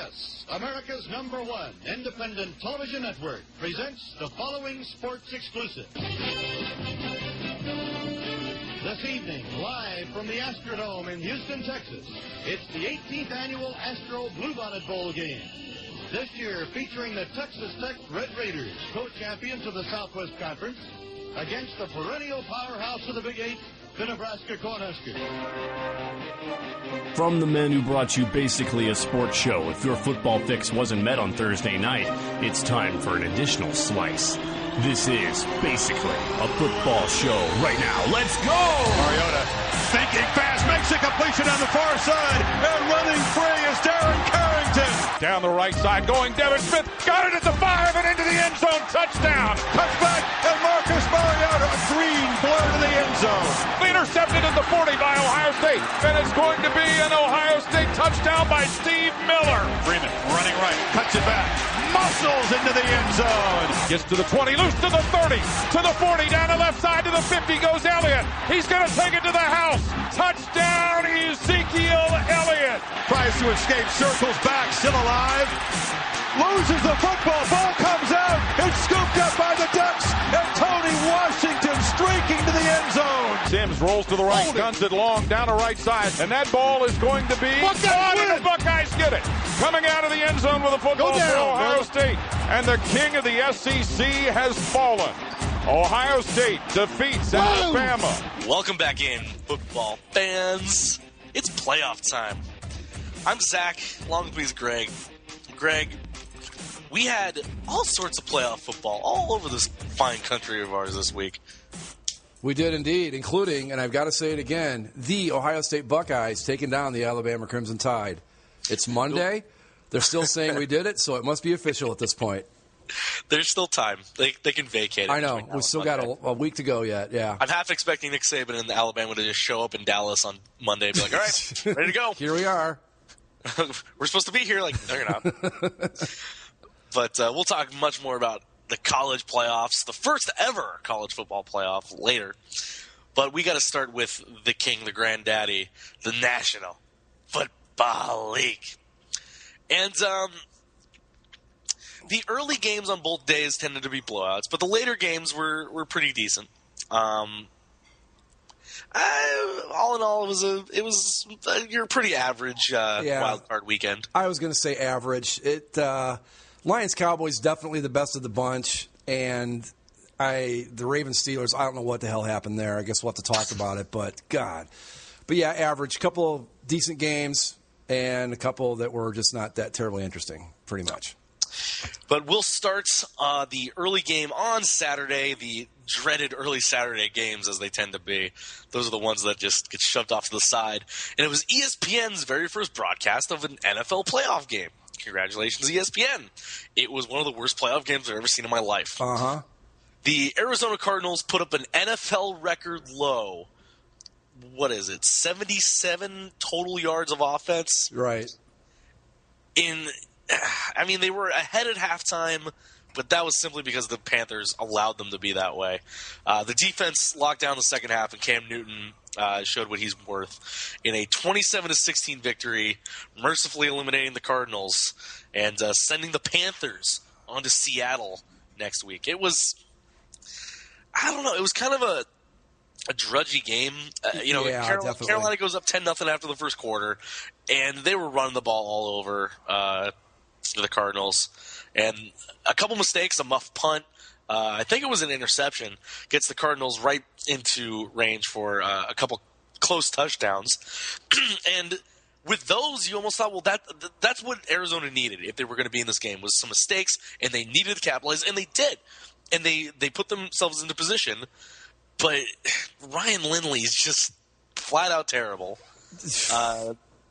CBS, America's #1 independent television network, presents the following sports exclusive. This evening, live from the Astrodome in Houston, Texas, it's the 18th annual Astro Bluebonnet Bowl game. This year featuring the Texas Tech Red Raiders, co-champions of the Southwest Conference, against the perennial powerhouse of the Big Eight, the Nebraska Cornhuskers. From the men who brought you basically a sports show, if your football fix wasn't met on Thursday night, it's time for an additional slice. This is basically a football show right now. Let's go! Mariota thinking fast, makes a completion on the far side, and running free is Darren Carrington. Down the right side, going Devin Smith, got it at the 5 and into the end zone, touchdown. Touchback, and Marcus Mariota, a green blur to the end zone. Intercepted at the 40 by Ohio State, and it's going to be an Ohio State touchdown by Steve Miller. Freeman running right, cuts it back, muscles into the end zone. Gets to the 20, loose to the 30, to the 40, down the left side to the 50 goes Elliott. He's going to take it to the house. Touchdown, Ezekiel Elliott. Tries to escape, circles back, still alive. Loses the football, ball comes out. It's scooped up by the Ducks, and Tony Washington streaking to the end zone. Sims rolls to the right, guns it long, down the right side, and that ball is going to be caught, and the Buckeyes get it. Coming out of the end zone with a football for Ohio State, and the king of the SEC has fallen. Ohio State defeats Alabama. Welcome back in, football fans. It's playoff time. I'm Zach, along with me is Greg. Greg, we had all sorts of playoff football all over this fine country of ours this week. We did indeed, including, and I've got to say it again, the Ohio State Buckeyes taking down the Alabama Crimson Tide. It's Monday. They're still saying we did it, so it must be official at this point. There's still time. They can vacate it. I know. We've still got a week to go yet, yeah. I'm half expecting Nick Saban and Alabama to just show up in Dallas on Monday and be like, all right, ready to go. Here we are. We're supposed to be here. Like, no, you're not. But we'll talk much more about the college playoffs, the first ever college football playoff later. But we got to start with the king, the granddaddy, the National Football League. And the early games on both days tended to be blowouts, but the later games were pretty decent. All in all, it was your pretty average wild card weekend. I was going to say average. Lions Cowboys definitely the best of the bunch, and the Ravens Steelers. I don't know what the hell happened there. I guess we'll have to talk about it. But God, yeah, average. Couple of decent games, and a couple that were just not that terribly interesting. Pretty much. But we'll start the early game on Saturday, the dreaded early Saturday games as they tend to be. Those are the ones that just get shoved off to the side. And it was ESPN's very first broadcast of an NFL playoff game. Congratulations, ESPN. It was one of the worst playoff games I've ever seen in my life. Uh-huh. The Arizona Cardinals put up an NFL record low. What is it? 77 total yards of offense? Right. They were ahead at halftime, but that was simply because the Panthers allowed them to be that way. The defense locked down the second half, and Cam Newton showed what he's worth in a 27-16 victory, mercifully eliminating the Cardinals and sending the Panthers on to Seattle next week. It was, I don't know, it was kind of a drudgy game. Carolina goes up 10-0 after the first quarter, and they were running the ball all over the Cardinals. And a couple mistakes, a muff punt, I think it was an interception, gets the Cardinals right into range for a couple close touchdowns. And with those, you almost thought, well, that's what Arizona needed if they were going to be in this game, was some mistakes, and they needed to capitalize, and they did. And they put themselves into position. But Ryan Lindley is just flat out terrible.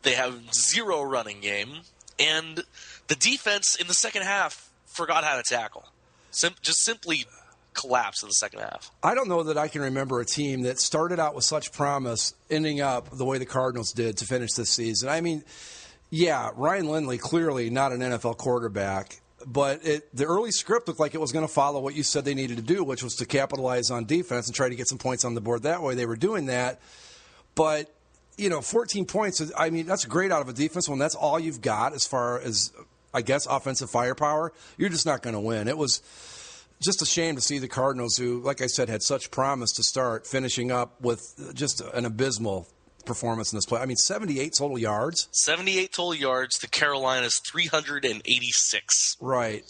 They have zero running game, and the defense in the second half forgot how to tackle. Just simply collapsed in the second half. I don't know that I can remember a team that started out with such promise ending up the way the Cardinals did to finish this season. I mean, yeah, Ryan Lindley, clearly not an NFL quarterback, but the early script looked like it was going to follow what you said they needed to do, which was to capitalize on defense and try to get some points on the board that way. They were doing that, but 14 points, I mean, that's great out of a defense when that's all you've got as far as, I guess, offensive firepower. You're just not going to win. It was just a shame to see the Cardinals, who, like I said, had such promise to start, finishing up with just an abysmal performance in this play. I mean, 78 total yards. 78 total yards to Carolina's 386. Right.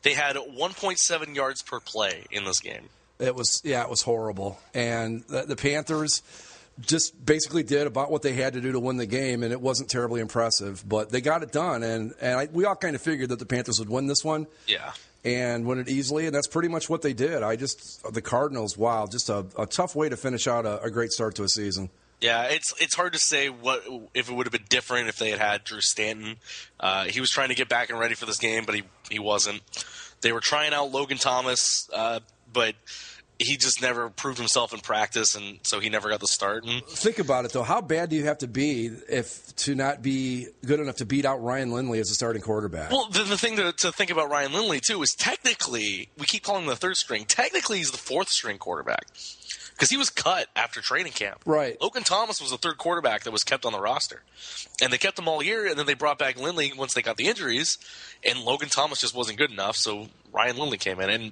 They had 1.7 yards per play in this game. It was horrible. And the Panthers just basically did about what they had to do to win the game, and it wasn't terribly impressive. But they got it done, and we all kind of figured that the Panthers would win this one. Yeah. And win it easily, and that's pretty much what they did. The Cardinals, wow, just a tough way to finish out a great start to a season. Yeah, it's hard to say what if it would have been different if they had Drew Stanton. He was trying to get back and ready for this game, but he wasn't. They were trying out Logan Thomas, but he just never proved himself in practice, and so he never got the start. And think about it, though. How bad do you have to be to not be good enough to beat out Ryan Lindley as a starting quarterback? Well, the thing to think about Ryan Lindley, too, is technically, we keep calling him the third string. Technically, he's the fourth string quarterback because he was cut after training camp. Right. Logan Thomas was the third quarterback that was kept on the roster. And they kept him all year, and then they brought back Lindley once they got the injuries, and Logan Thomas just wasn't good enough, so Ryan Lindley came in. And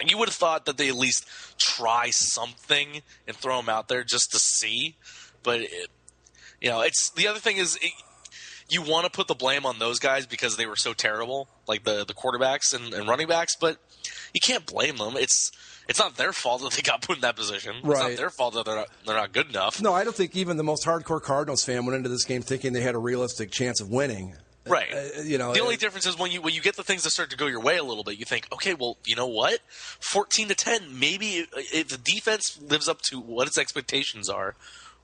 you would have thought that they at least try something and throw him out there just to see. But, it's the other thing is you want to put the blame on those guys because they were so terrible, like the quarterbacks and running backs, but you can't blame them. It's not their fault that they got put in that position. Right. It's not their fault that they're not good enough. No, I don't think even the most hardcore Cardinals fan went into this game thinking they had a realistic chance of winning. Right. The only difference is when you get the things that start to go your way a little bit, you think, okay, well, you know what? 14-10, maybe if the defense lives up to what its expectations are,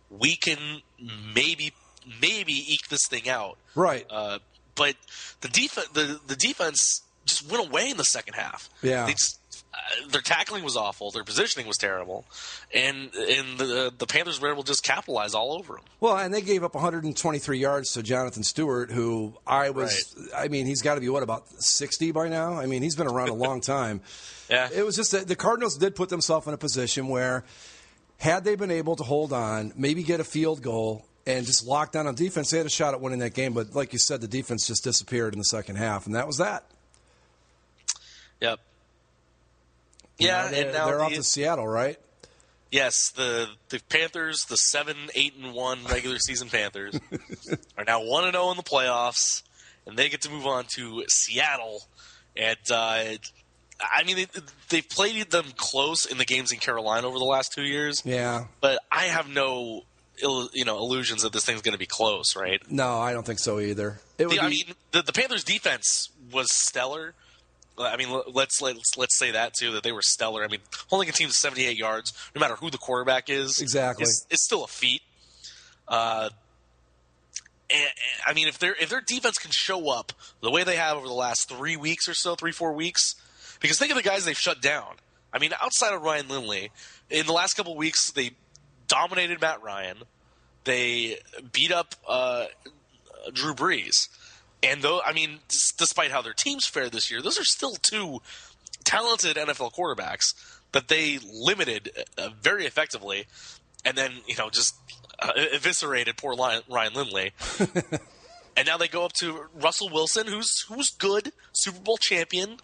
we can maybe eke this thing out. Right. But the defense just went away in the second half. Yeah. Their tackling was awful. Their positioning was terrible, and the Panthers were able to just capitalize all over them. Well, and they gave up 123 yards to Jonathan Stewart, who he's got to be, about 60 by now? I mean, he's been around a long time. Yeah. It was just that the Cardinals did put themselves in a position where had they been able to hold on, maybe get a field goal, and just lock down on defense, they had a shot at winning that game. But like you said, the defense just disappeared in the second half, and that was that. Yep. Yeah, they're off to Seattle, right? Yes, the Panthers, the 7-8-1 regular season Panthers, are now 1-0 in the playoffs, and they get to move on to Seattle. And they've played them close in the games in Carolina over the last 2 years. Yeah, but I have no illusions that this thing's going to be close, right? No, I don't think so either. The Panthers' defense was stellar. I mean, let's say that too, that they were stellar. I mean, holding a team to 78 yards, no matter who the quarterback is, exactly, it's still a feat. And I mean, if their defense can show up the way they have over the last 3 weeks or so, 3-4 weeks, because think of the guys they've shut down. I mean, outside of Ryan Lindley, in the last couple of weeks, they dominated Matt Ryan. They beat up Drew Brees. And despite how their teams fared this year, those are still two talented NFL quarterbacks that they limited very effectively, and then just eviscerated poor Ryan Lindley. And now they go up to Russell Wilson, who's good, Super Bowl champion,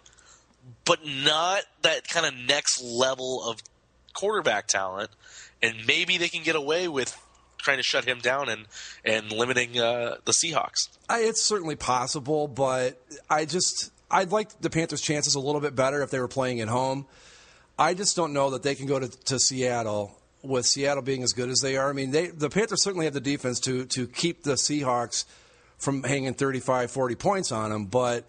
but not that kind of next level of quarterback talent. And maybe they can get away with trying to shut him down and limiting the Seahawks. It's certainly possible, but I'd like the Panthers' chances a little bit better if they were playing at home. I just don't know that they can go to Seattle with Seattle being as good as they are. I mean, the Panthers certainly have the defense to keep the Seahawks from hanging 35, 40 points on them, but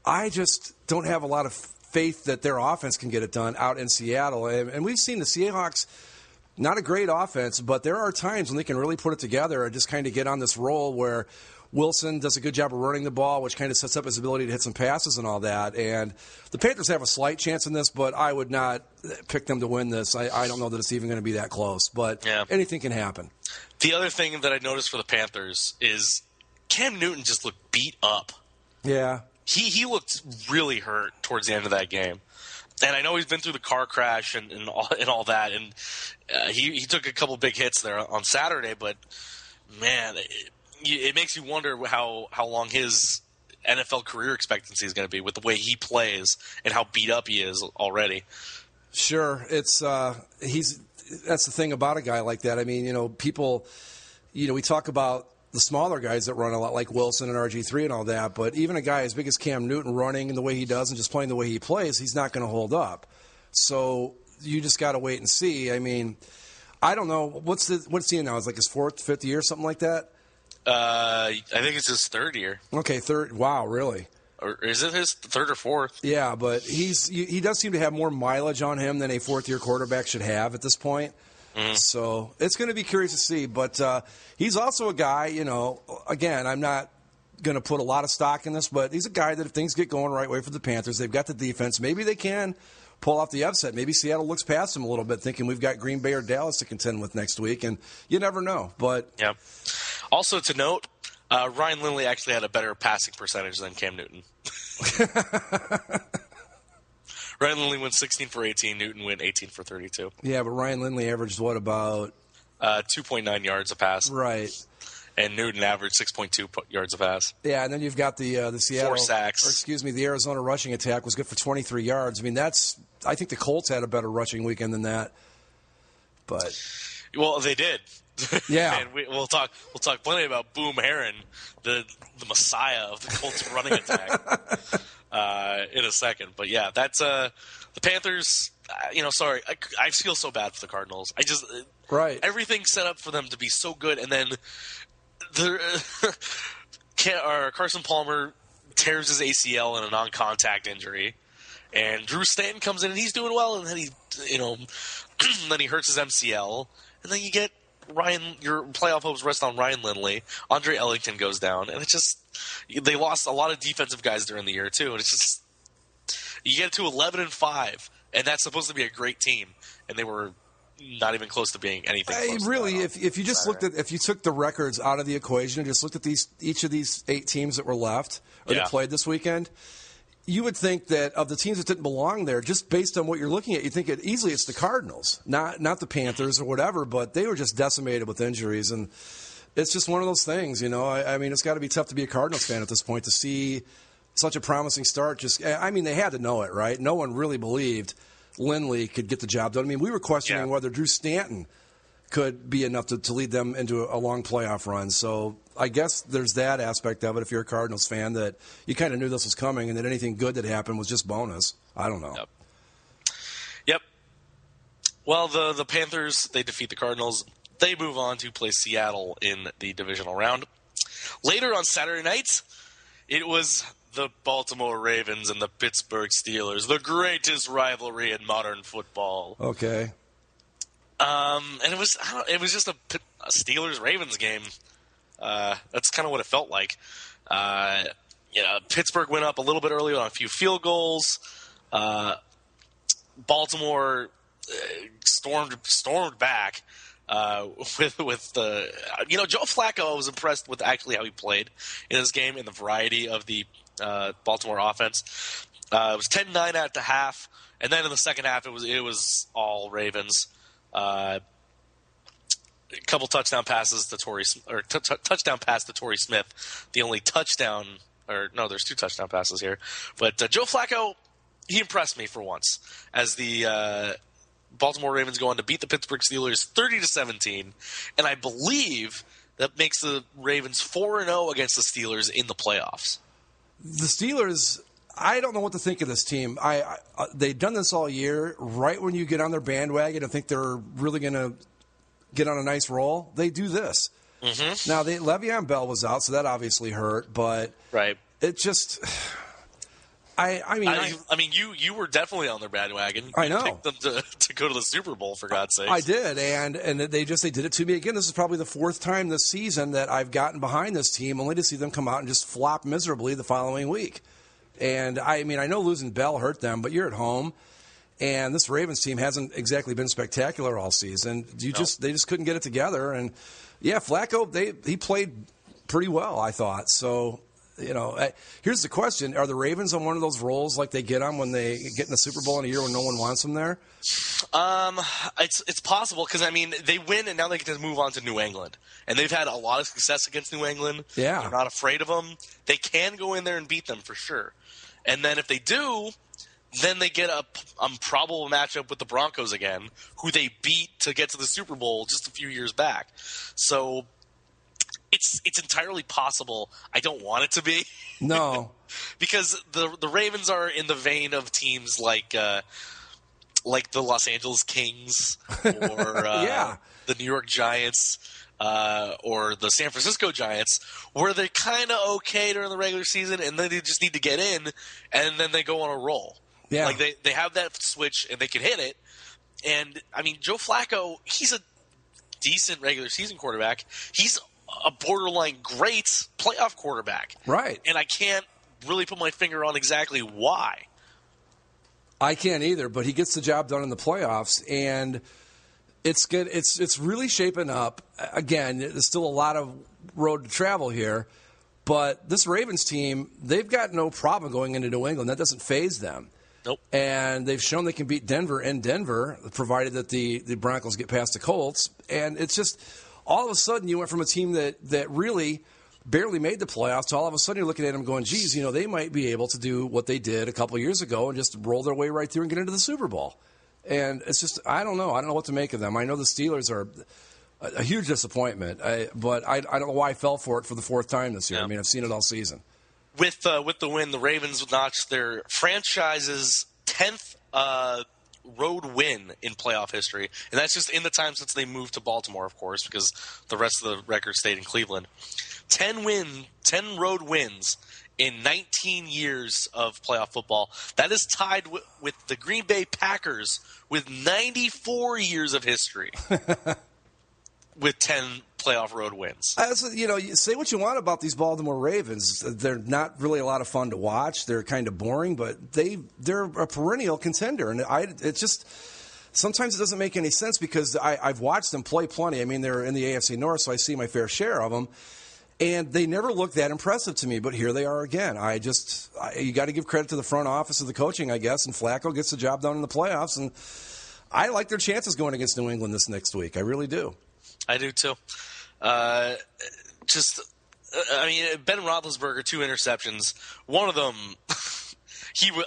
I just don't have a lot of faith that their offense can get it done out in Seattle. And we've seen the Seahawks. Not a great offense, but there are times when they can really put it together and just kind of get on this roll where Wilson does a good job of running the ball, which kind of sets up his ability to hit some passes and all that. And the Panthers have a slight chance in this, but I would not pick them to win this. I don't know that it's even going to be that close, but anything can happen. The other thing that I noticed for the Panthers is Cam Newton just looked beat up. Yeah. He looked really hurt towards the end of that game. And I know he's been through the car crash and all that, and he took a couple big hits there on Saturday. But man, it makes you wonder how long his NFL career expectancy is going to be with the way he plays and how beat up he is already. Sure, it's that's the thing about a guy like that. I mean, people, we talk about the smaller guys that run a lot, like Wilson and RG3 and all that, but even a guy as big as Cam Newton running the way he does and just playing the way he plays, he's not going to hold up. So you just got to wait and see. I mean, I don't know what's he in now? It's like his 4th, 5th year, something like that. I think it's his 3rd year. Okay, 3rd. Wow, really? Or is it his 3rd or 4th? Yeah, but he does seem to have more mileage on him than a 4th-year quarterback should have at this point. Mm-hmm. So it's going to be curious to see. But he's also a guy, again, I'm not going to put a lot of stock in this, but he's a guy that if things get going the right way for the Panthers, they've got the defense. Maybe they can pull off the upset. Maybe Seattle looks past him a little bit, thinking we've got Green Bay or Dallas to contend with next week, and you never know. But yeah. Also to note, Ryan Lindley actually had a better passing percentage than Cam Newton. Ryan Lindley went 16 for 18. Newton went 18 for 32. Yeah, but Ryan Lindley averaged what, about 2.9 yards a pass. Right. And Newton averaged 6.2 yards a pass. Yeah, and then you've got the Seattle 4 sacks. The Arizona rushing attack was good for 23 yards. I mean, I think the Colts had a better rushing weekend than that. But well, they did. Yeah. And we'll talk plenty about Boom Herron, the messiah of the Colts running attack, in a second. But yeah, that's the Panthers. Sorry, I feel so bad for the Cardinals. Right. Everything's set up for them to be so good, and then Carson Palmer tears his ACL in a non-contact injury, and Drew Stanton comes in and he's doing well, and then then he hurts his MCL, and then you get your playoff hopes rest on Ryan Lindley. Andre Ellington goes down, and they lost a lot of defensive guys during the year too, and it's just you get to 11-5, and that's supposed to be a great team, and they were not even close to being anything. Really, if you just if you took the records out of the equation and just looked at each of these 8 teams that were left or that played this weekend, you would think that of the teams that didn't belong there, just based on what you're looking at, you think easily it's the Cardinals, not the Panthers or whatever, but they were just decimated with injuries, and it's just one of those things, I mean, it's got to be tough to be a Cardinals fan at this point to see such a promising start. They had to know it, right? No one really believed Lindley could get the job done. I mean, we were questioning whether Drew Stanton could be enough to lead them into a long playoff run. So I guess there's that aspect of it if you're a Cardinals fan, that you kind of knew this was coming and that anything good that happened was just bonus. I don't know. Yep. Well, the Panthers, they defeat the Cardinals. They move on to play Seattle in the divisional round. Later on Saturday night, it was the Baltimore Ravens and the Pittsburgh Steelers, the greatest rivalry in modern football. Okay. And it was just a Steelers-Ravens game. That's kind of what it felt like. Pittsburgh went up a little bit early on a few field goals. Baltimore stormed back with the Joe Flacco. I was impressed with actually how he played in this game and the variety of the Baltimore offense. It was 10-9 at the half, and then in the second half it was all Ravens. A couple touchdown passes to touchdown pass to Torrey Smith. The only touchdown, there's 2 touchdown passes here. But Joe Flacco, he impressed me for once as the Baltimore Ravens go on to beat the Pittsburgh Steelers 30-17, and I believe that makes the Ravens 4-0 against the Steelers in the playoffs. The Steelers, I don't know what to think of this team. They've done this all year. Right when you get on their bandwagon and think they're really going to get on a nice roll, they do this. Mm-hmm. Now, Le'Veon Bell was out, so that obviously hurt. But it just, I mean, you were definitely on their bandwagon. I know. You picked them to go to the Super Bowl, for God's sake. I did, and they did it to me again. This is probably the 4th time this season that I've gotten behind this team, only to see them come out and just flop miserably the following week. And I mean, I know losing Bell hurt them, but you're at home, and this Ravens team hasn't exactly been spectacular all season. They just couldn't get it together. And yeah, Flacco, he played pretty well, I thought. So Here's the question: are the Ravens on one of those rolls like they get on when they get in the Super Bowl in a year when no one wants them there? It's possible because they win and now they get to move on to New England, and they've had a lot of success against New England. Yeah, they're not afraid of them. They can go in there and beat them for sure. And then if they do, then they get a probable matchup with the Broncos again, who they beat to get to the Super Bowl just a few years back. So it's entirely possible. I don't want it to be. No. Because the Ravens are in the vein of teams like the Los Angeles Kings or the New York Giants or the San Francisco Giants, where they're kind of okay during the regular season and then they just need to get in and then they go on a roll. Yeah. Like they have that switch and they can hit it. And, Joe Flacco, he's a decent regular season quarterback. He's a borderline great playoff quarterback. Right. And I can't really put my finger on exactly why. I can't either, but he gets the job done in the playoffs, and it's good. It's really shaping up. Again, there's still a lot of road to travel here, but this Ravens team, they've got no problem going into New England. That doesn't faze them. Nope. And they've shown they can beat Denver in Denver, provided that the Broncos get past the Colts. And it's just all of a sudden you went from a team that really barely made the playoffs to all of a sudden you're looking at them going, geez, they might be able to do what they did a couple of years ago and just roll their way right through and get into the Super Bowl. And it's just, I don't know. I don't know what to make of them. I know the Steelers are a huge disappointment, but I don't know why I fell for it for the fourth time this year. Yeah. I've seen it all season. With the win, the Ravens notched their franchise's 10th road win in playoff history, and that's just in the time since they moved to Baltimore, of course, because the rest of the record stayed in Cleveland. 10 road wins in 19 years of playoff football. That is tied with the Green Bay Packers with 94 years of history with 10 playoff road wins. You say what you want about these Baltimore Ravens. They're not really a lot of fun to watch. They're kind of boring, but they're a perennial contender. And it's just sometimes it doesn't make any sense because I've watched them play plenty. They're in the AFC North, so I see my fair share of them. And they never look that impressive to me, but here they are again. You got to give credit to the front office of the coaching, I guess, and Flacco gets the job done in the playoffs. And I like their chances going against New England this next week. I really do. I do too. Ben Roethlisberger, 2 interceptions. One of them,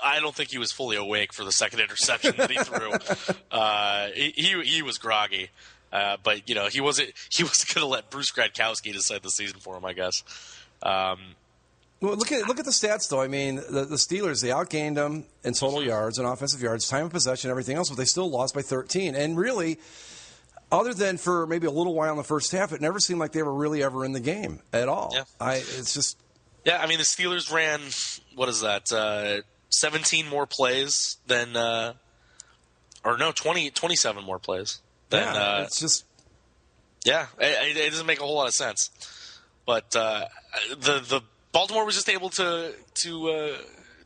I don't think he was fully awake for the second interception that he threw. He was groggy. But he wasn't going to let Bruce Gradkowski decide the season for him, I guess. Well, look at the stats though. The Steelers, they outgained them in total yards and offensive yards, time of possession, everything else, but they still lost by 13. And really, other than for maybe a little while in the first half, it never seemed like they were really ever in the game at all. Yeah. The Steelers ran 17 more plays than 27 more plays. It's just... Yeah, it doesn't make a whole lot of sense. But the Baltimore was just able to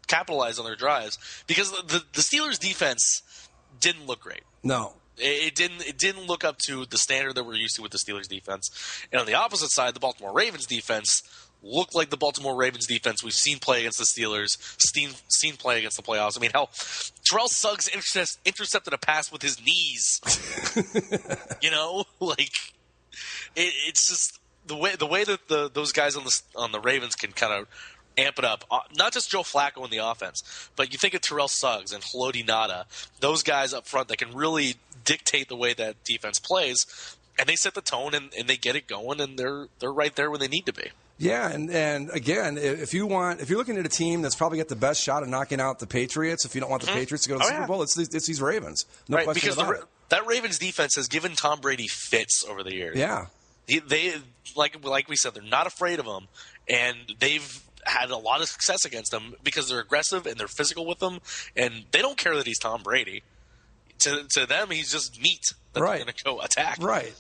capitalize on their drives because the Steelers' defense didn't look great. No. It didn't look up to the standard that we're used to with the Steelers' defense. And on the opposite side, the Baltimore Ravens' defense looked like the Baltimore Ravens defense we've seen play against the Steelers, seen play against the playoffs. Hell, Terrell Suggs intercepted a pass with his knees. It's just the way that those guys on the Ravens can kind of amp it up. Not just Joe Flacco in the offense, but you think of Terrell Suggs and Haloti Ngata, those guys up front that can really dictate the way that defense plays, and they set the tone and they get it going, and they're right there when they need to be. Yeah, and again, if you're looking at a team that's probably got the best shot of knocking out the Patriots, if you don't want the Patriots to go to the Super Bowl, it's these Ravens. No question about it. That Ravens defense has given Tom Brady fits over the years. Yeah, they like we said, they're not afraid of him, and they've had a lot of success against them because they're aggressive and they're physical with them, and they don't care that he's Tom Brady. To them, he's just meat that they're going to go attack. Right.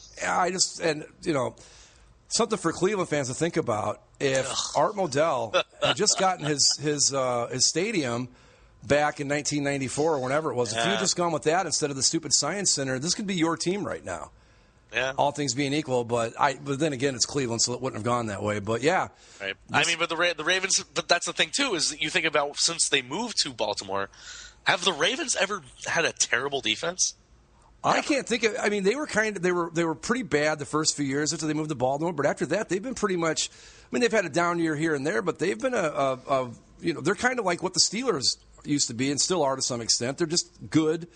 Something for Cleveland fans to think about. If Art Modell had just gotten his stadium back in 1994 or whenever it was, if you had just gone with that instead of the stupid Science Center, this could be your team right now. Yeah. All things being equal, but then again, it's Cleveland, so it wouldn't have gone that way. But yeah, right. But the Ravens. But that's the thing too, is that you think about since they moved to Baltimore, have the Ravens ever had a terrible defense? I can't think of. I mean, they were pretty bad the first few years until they moved to Baltimore. But after that, they've been pretty much. I mean, they've had a down year here and there, but they've been they're kind of like what the Steelers used to be and still are to some extent. They're just good.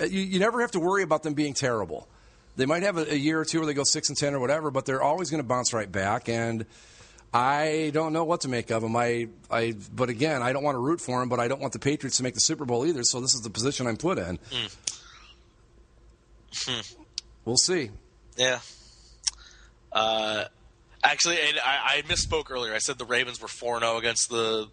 You never have to worry about them being terrible. They might have a year or two where they go 6-10 or whatever, but they're always going to bounce right back. And I don't know what to make of them. But again, I don't want to root for them, but I don't want the Patriots to make the Super Bowl either. So this is the position I'm put in. We'll see. Yeah. Actually, and I misspoke earlier. I said the Ravens were 4-0 against the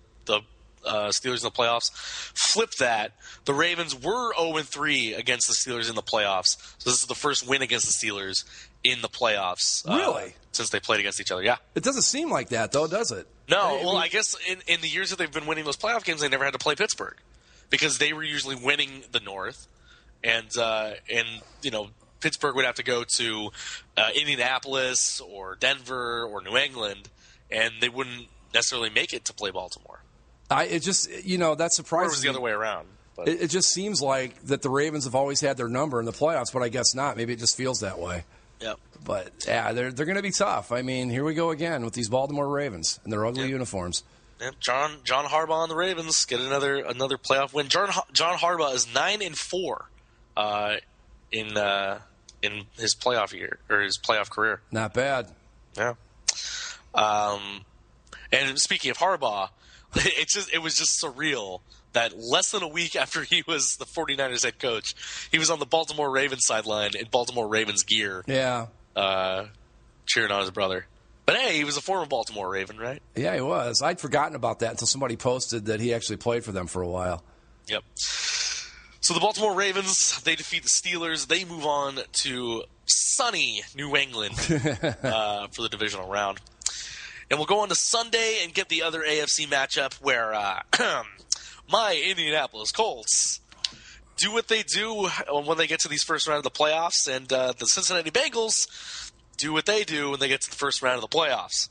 Steelers in the playoffs. Flip that. The Ravens were 0-3 against the Steelers in the playoffs. So this is the first win against the Steelers in the playoffs. Really? Since they played against each other, yeah. It doesn't seem like that, though, does it? No. I guess in the years that they've been winning those playoff games, they never had to play Pittsburgh because they were usually winning the North, and Pittsburgh would have to go to Indianapolis or Denver or New England, and they wouldn't necessarily make it to play Baltimore. That surprises me. Or it was the other way around. But. It just seems like that the Ravens have always had their number in the playoffs, but I guess not. Maybe it just feels that way. Yep. But, yeah, they're going to be tough. I mean, here we go again with these Baltimore Ravens and their ugly uniforms. Yep. John Harbaugh and the Ravens get another playoff win. John Harbaugh is 9-4 in his playoff year or his playoff career. Not bad. Yeah. And speaking of Harbaugh, it was just surreal that less than a week after he was the 49ers head coach, he was on the Baltimore Ravens sideline in Baltimore Ravens gear. Yeah. Cheering on his brother. But hey, he was a former Baltimore Raven, right? Yeah, he was. I'd forgotten about that until somebody posted that he actually played for them for a while. Yep. So the Baltimore Ravens, they defeat the Steelers. They move on to sunny New England for the divisional round. And we'll go on to Sunday and get the other AFC matchup where my Indianapolis Colts do what they do when they get to these first round of the playoffs, and the Cincinnati Bengals do what they do when they get to the first round of the playoffs.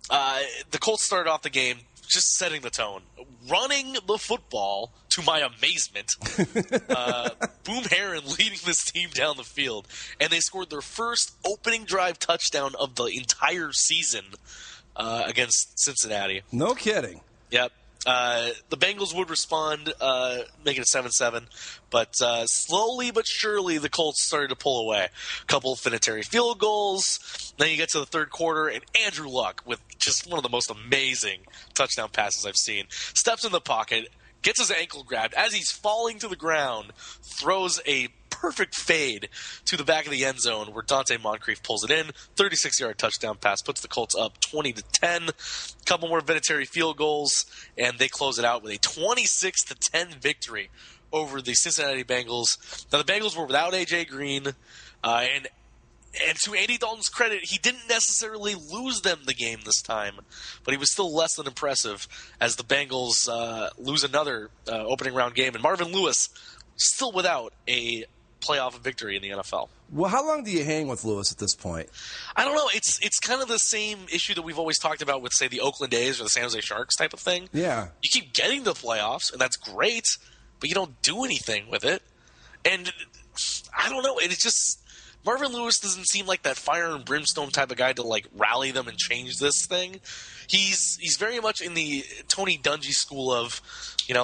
The Colts started off the game just setting the tone, running the football to my amazement. Boom Herron leading this team down the field, and they scored their first opening drive touchdown of the entire season against Cincinnati. No kidding. Yep. The Bengals would respond, making it 7-7, but slowly but surely the Colts started to pull away. A couple of finitary field goals. Then you get to the third quarter, and Andrew Luck, with just one of the most amazing touchdown passes I've seen, steps in the pocket, gets his ankle grabbed. As he's falling to the ground, throws a perfect fade to the back of the end zone where Dante Moncrief pulls it in. 36-yard touchdown pass puts the Colts up 20-10. A couple more vinatieri field goals, and they close it out with a 26-10 victory over the Cincinnati Bengals. Now, the Bengals were without A.J. Green, and to Andy Dalton's credit, he didn't necessarily lose them the game this time, but he was still less than impressive as the Bengals lose another opening round game, and Marvin Lewis still without a playoff victory in the NFL. Well, how long do you hang with Lewis at this point? I don't know. It's kind of the same issue that we've always talked about with, say, the Oakland A's or the San Jose Sharks type of thing. Yeah. You keep getting to the playoffs, and that's great, but you don't do anything with it. And I don't know. It's just Marvin Lewis doesn't seem like that fire and brimstone type of guy to, like, rally them and change this thing. He's very much in the Tony Dungy school of,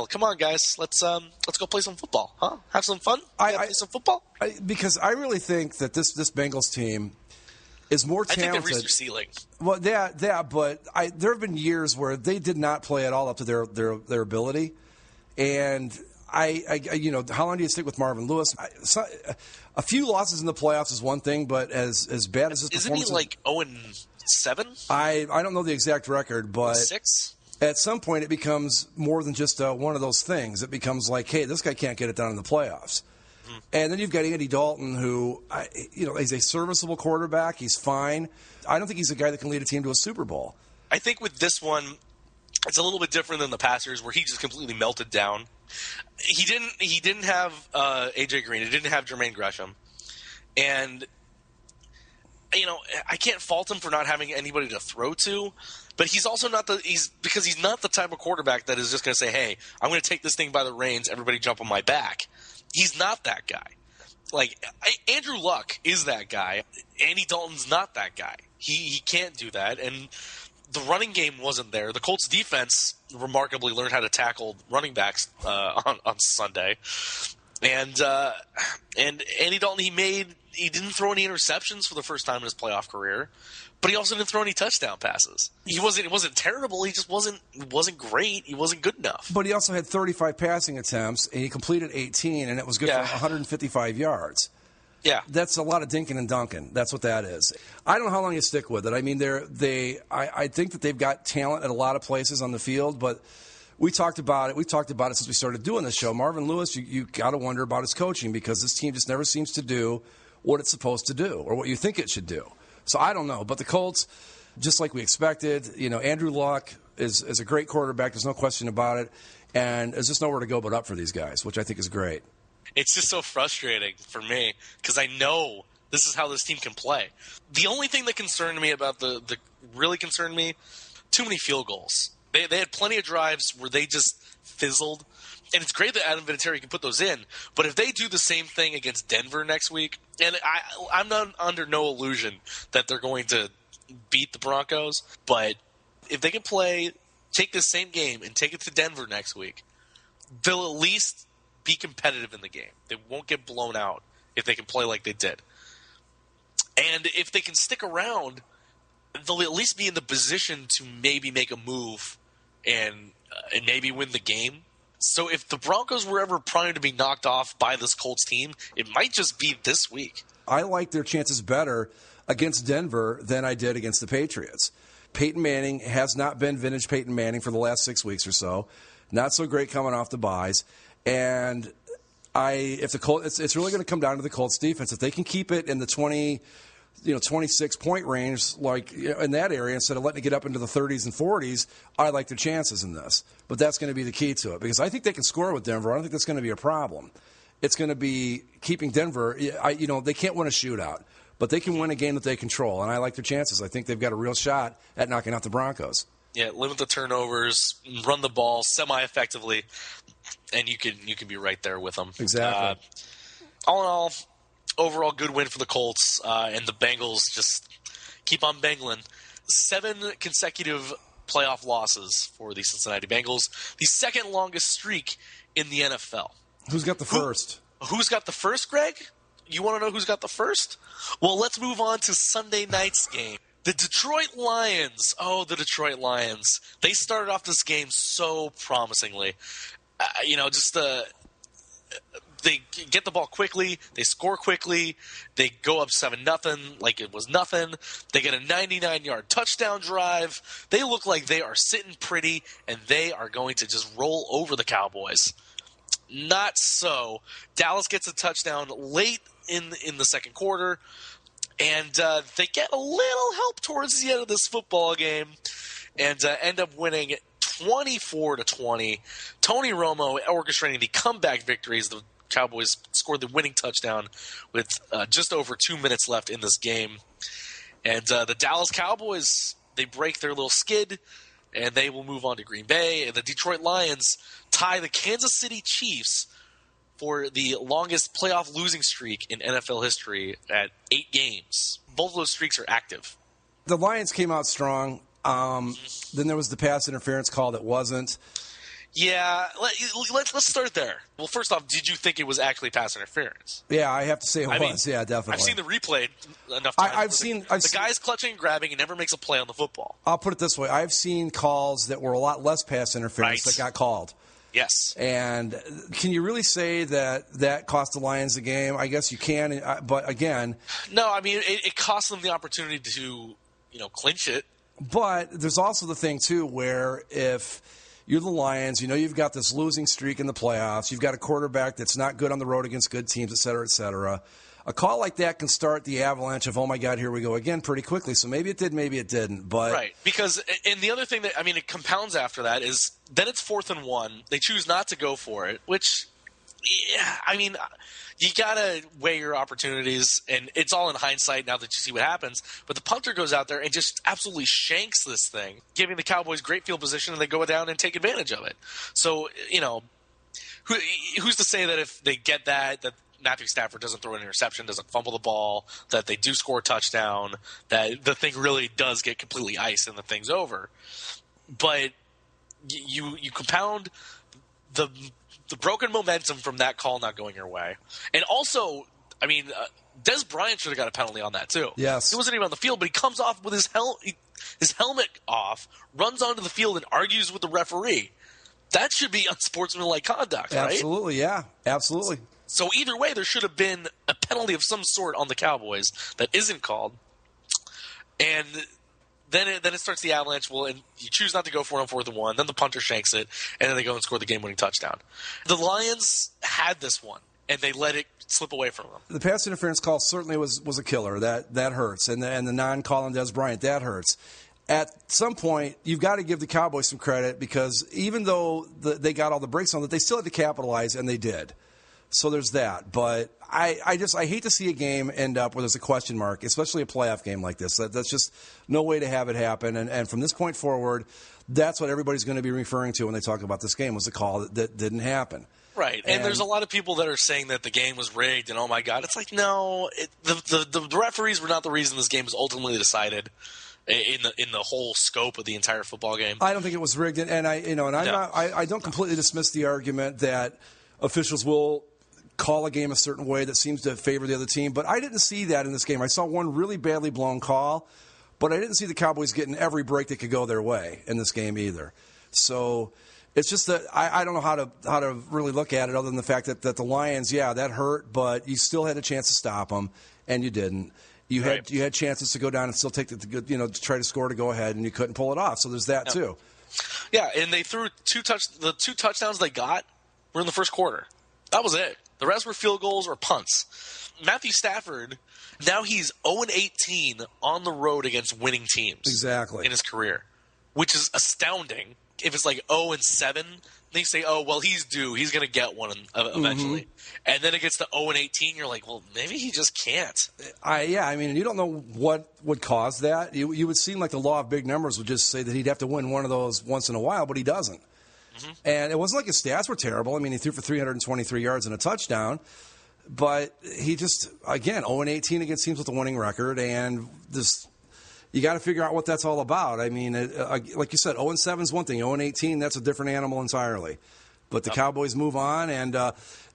come on, guys, let's go play some football, huh? Have some fun. Play some football. Because I really think that this Bengals team is more talented. I think they've reached their ceiling. Well, but there have been years where they did not play at all up to their ability, and how long do you stick with Marvin Lewis? A few losses in the playoffs is one thing, but as bad as his performance, isn't he like 0-7? I don't know the exact record, but 6. At some point it becomes more than just one of those things. It becomes like, hey, this guy can't get it done in the playoffs. Mm. And then you've got Andy Dalton, who he's a serviceable quarterback. He's fine. I don't think he's a guy that can lead a team to a Super Bowl. I think with this one, it's a little bit different than the past years where he just completely melted down. He didn't have A.J. Green. He didn't have Jermaine Gresham. And I can't fault him for not having anybody to throw to, but he's also not because he's not the type of quarterback that is just going to say, hey, I'm going to take this thing by the reins, everybody jump on my back. He's not that guy. Like, Andrew Luck is that guy. Andy Dalton's not that guy. He can't do that, and the running game wasn't there. The Colts defense remarkably learned how to tackle running backs on Sunday. And Andy Dalton, he didn't throw any interceptions for the first time in his playoff career, but he also didn't throw any touchdown passes. It wasn't terrible. He just wasn't great. He wasn't good enough. But he also had 35 passing attempts, and he completed 18, and it was good for 155 yards. Yeah, that's a lot of dinking and dunking. That's what that is. I don't know how long you stick with it. I mean, I think that they've got talent at a lot of places on the field, but we talked about it. We've talked about it since we started doing this show. Marvin Lewis, you got to wonder about his coaching because this team just never seems to do what it's supposed to do or what you think it should do. So I don't know. But the Colts, just like we expected, Andrew Luck is a great quarterback. There's no question about it. And there's just nowhere to go but up for these guys, which I think is great. It's just so frustrating for me because I know this is how this team can play. The only thing that concerned me about really concerned me, too many field goals. They had plenty of drives where they just fizzled. And it's great that Adam Vinatieri can put those in. But if they do the same thing against Denver next week, and I'm not under no illusion that they're going to beat the Broncos, but if they can take this same game and take it to Denver next week, they'll at least be competitive in the game. They won't get blown out if they can play like they did. And if they can stick around, they'll at least be in the position to maybe make a move and maybe win the game. So if the Broncos were ever primed to be knocked off by this Colts team, it might just be this week. I like their chances better against Denver than I did against the Patriots. Peyton Manning has not been vintage Peyton Manning for the last 6 weeks or so. Not so great coming off the byes. And if the Colts, it's really going to come down to the Colts defense. If they can keep it in the 26-point range, like in that area, instead of letting it get up into the 30s and 40s, I like their chances in this. But that's going to be the key to it because I think they can score with Denver. I don't think that's going to be a problem. It's going to be keeping Denver. They can't win a shootout, but they can win a game that they control, and I like their chances. I think they've got a real shot at knocking out the Broncos. Yeah, limit the turnovers, run the ball semi-effectively, and you can be right there with them. Exactly. All in all, overall good win for the Colts, and the Bengals just keep on bangling. 7 consecutive playoff losses for the Cincinnati Bengals, the second longest streak in the NFL. Who's got the first? Who's got the first, Greg? You want to know who's got the first? Well, let's move on to Sunday night's game. The Detroit Lions. Oh, the Detroit Lions. They started off this game so promisingly. They get the ball quickly. They score quickly. They go up 7-0 like it was nothing. They get a 99-yard touchdown drive. They look like they are sitting pretty, and they are going to just roll over the Cowboys. Not so. Dallas gets a touchdown late in the second quarter, and they get a little help towards the end of this football game and end up winning 24-20. Tony Romo orchestrating the comeback victories. The Cowboys scored the winning touchdown with just over 2 minutes left in this game. And the Dallas Cowboys, they break their little skid, and they will move on to Green Bay. And the Detroit Lions tie the Kansas City Chiefs for the longest playoff losing streak in NFL history at 8 games. Both of those streaks are active. The Lions came out strong. Then there was the pass interference call that wasn't. Yeah, let's start there. Well, first off, did you think it was actually pass interference? Yeah, I have to say it was. Yeah, definitely. I've seen the replay enough times. I've seen the guy's clutching and grabbing and never makes a play on the football. I'll put it this way. I've seen calls that were a lot less pass interference that got called. Yes. And can you really say that cost the Lions the game? I guess you can, but again. No, I mean, it cost them the opportunity to, clinch it. But there's also the thing, too, where if you're the Lions, you've got this losing streak in the playoffs, you've got a quarterback that's not good on the road against good teams, et cetera, et cetera. A call like that can start the avalanche of, oh, my God, here we go again pretty quickly. So maybe it did, maybe it didn't. But right, because and the other thing that, it compounds after that is then it's 4th and 1. They choose not to go for it, which Yeah, I mean, you got to weigh your opportunities, and it's all in hindsight now that you see what happens. But the punter goes out there and just absolutely shanks this thing, giving the Cowboys great field position, and they go down and take advantage of it. So, who's to say that if they get that Matthew Stafford doesn't throw an interception, doesn't fumble the ball, that they do score a touchdown, that the thing really does get completely iced and the thing's over. But you compound the broken momentum from that call not going your way. And also, I mean, Des Bryant should have got a penalty on that too. Yes. He wasn't even on the field, but he comes off with his helmet off, runs onto the field, and argues with the referee. That should be unsportsmanlike conduct, right? Absolutely, yeah. Absolutely. So either way, there should have been a penalty of some sort on the Cowboys that isn't called. And then it starts the avalanche. Well, and you choose not to go for it on 4th and 1. Then the punter shanks it, and then they go and score the game-winning touchdown. The Lions had this one, and they let it slip away from them. The pass interference call certainly was a killer. That hurts. And the non-call on Des Bryant, that hurts. At some point, you've got to give the Cowboys some credit because even though they got all the breaks on it, they still had to capitalize, and they did. So there's that. But I hate to see a game end up where there's a question mark, especially a playoff game like this. That's just no way to have it happen. And from this point forward, that's what everybody's going to be referring to when they talk about this game was the call that didn't happen. Right, and there's a lot of people that are saying that the game was rigged, and oh my God, it's like no, the referees were not the reason this game was ultimately decided in the whole scope of the entire football game. I don't think it was rigged, and I don't completely dismiss the argument that officials will call a game a certain way that seems to favor the other team, but I didn't see that in this game. I saw one really badly blown call, but I didn't see the Cowboys getting every break that could go their way in this game either. So it's just that I don't know how to really look at it other than the fact that the Lions, yeah, that hurt, but you still had a chance to stop them, and you didn't. You had chances to go down and still take to try to score to go ahead, and you couldn't pull it off. So there's that too. Yeah, and they threw the two touchdowns they got were in the first quarter. That was it. The rest were field goals or punts. Matthew Stafford, now he's 0-18 on the road against winning teams. Exactly. In his career, which is astounding. If it's like 0-7, then you say, oh, well, he's due. He's going to get one eventually. Mm-hmm. And then it gets to 0-18. You're like, well, maybe he just can't. I mean, you don't know what would cause that. You would seem like the law of big numbers would just say that he'd have to win one of those once in a while, but he doesn't. Mm-hmm. And it wasn't like his stats were terrible. I mean, he threw for 323 yards and a touchdown. But he just, again, 0-18 against teams with a winning record. And this, you got to figure out what that's all about. I mean, like you said, 0-7 is one thing. 0-18, that's a different animal entirely. But the Cowboys move on. And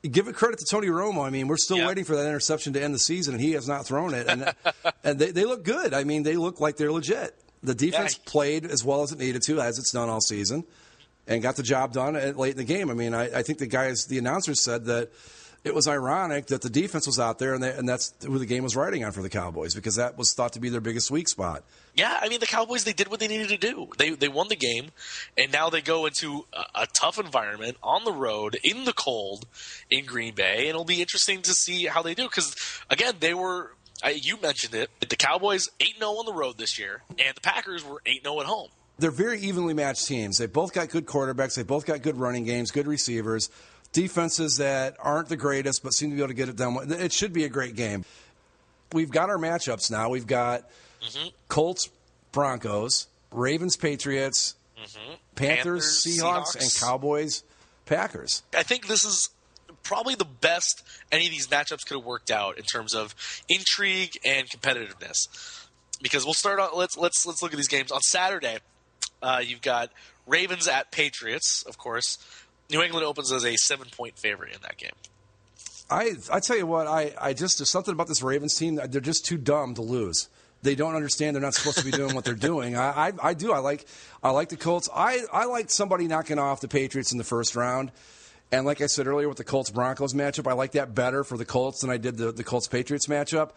give it credit to Tony Romo. I mean, we're still waiting for that interception to end the season, and he has not thrown it. And they look good. I mean, they look like they're legit. The defense played as well as it needed to, as it's done all season, and got the job done late in the game. I mean, I think the announcers said that it was ironic that the defense was out there, and that's who the game was riding on for the Cowboys, because that was thought to be their biggest weak spot. Yeah, I mean, the Cowboys, they did what they needed to do. They won the game, and now they go into a tough environment on the road, in the cold, in Green Bay, and it'll be interesting to see how they do, because, again, they were you mentioned it, the Cowboys 8-0 on the road this year, and the Packers were 8-0 at home. They're very evenly matched teams. They both got good quarterbacks. They both got good running games, good receivers, defenses that aren't the greatest but seem to be able to get it done. It should be a great game. We've got our matchups now. We've got Colts, Broncos, Ravens, Patriots, Panthers, Seahawks, and Cowboys, Packers. I think this is probably the best any of these matchups could have worked out in terms of intrigue and competitiveness. Because we'll start on let's look at these games. On Saturday, you've got Ravens at Patriots, of course. New England opens as a 7-point favorite in that game. I tell you what, I just, there's something about this Ravens team. They're just too dumb to lose. They don't understand they're not supposed to be doing what they're doing. I do. I like the Colts. I like somebody knocking off the Patriots in the first round. And like I said earlier with the Colts-Broncos matchup, I like that better for the Colts than I did the Colts-Patriots matchup.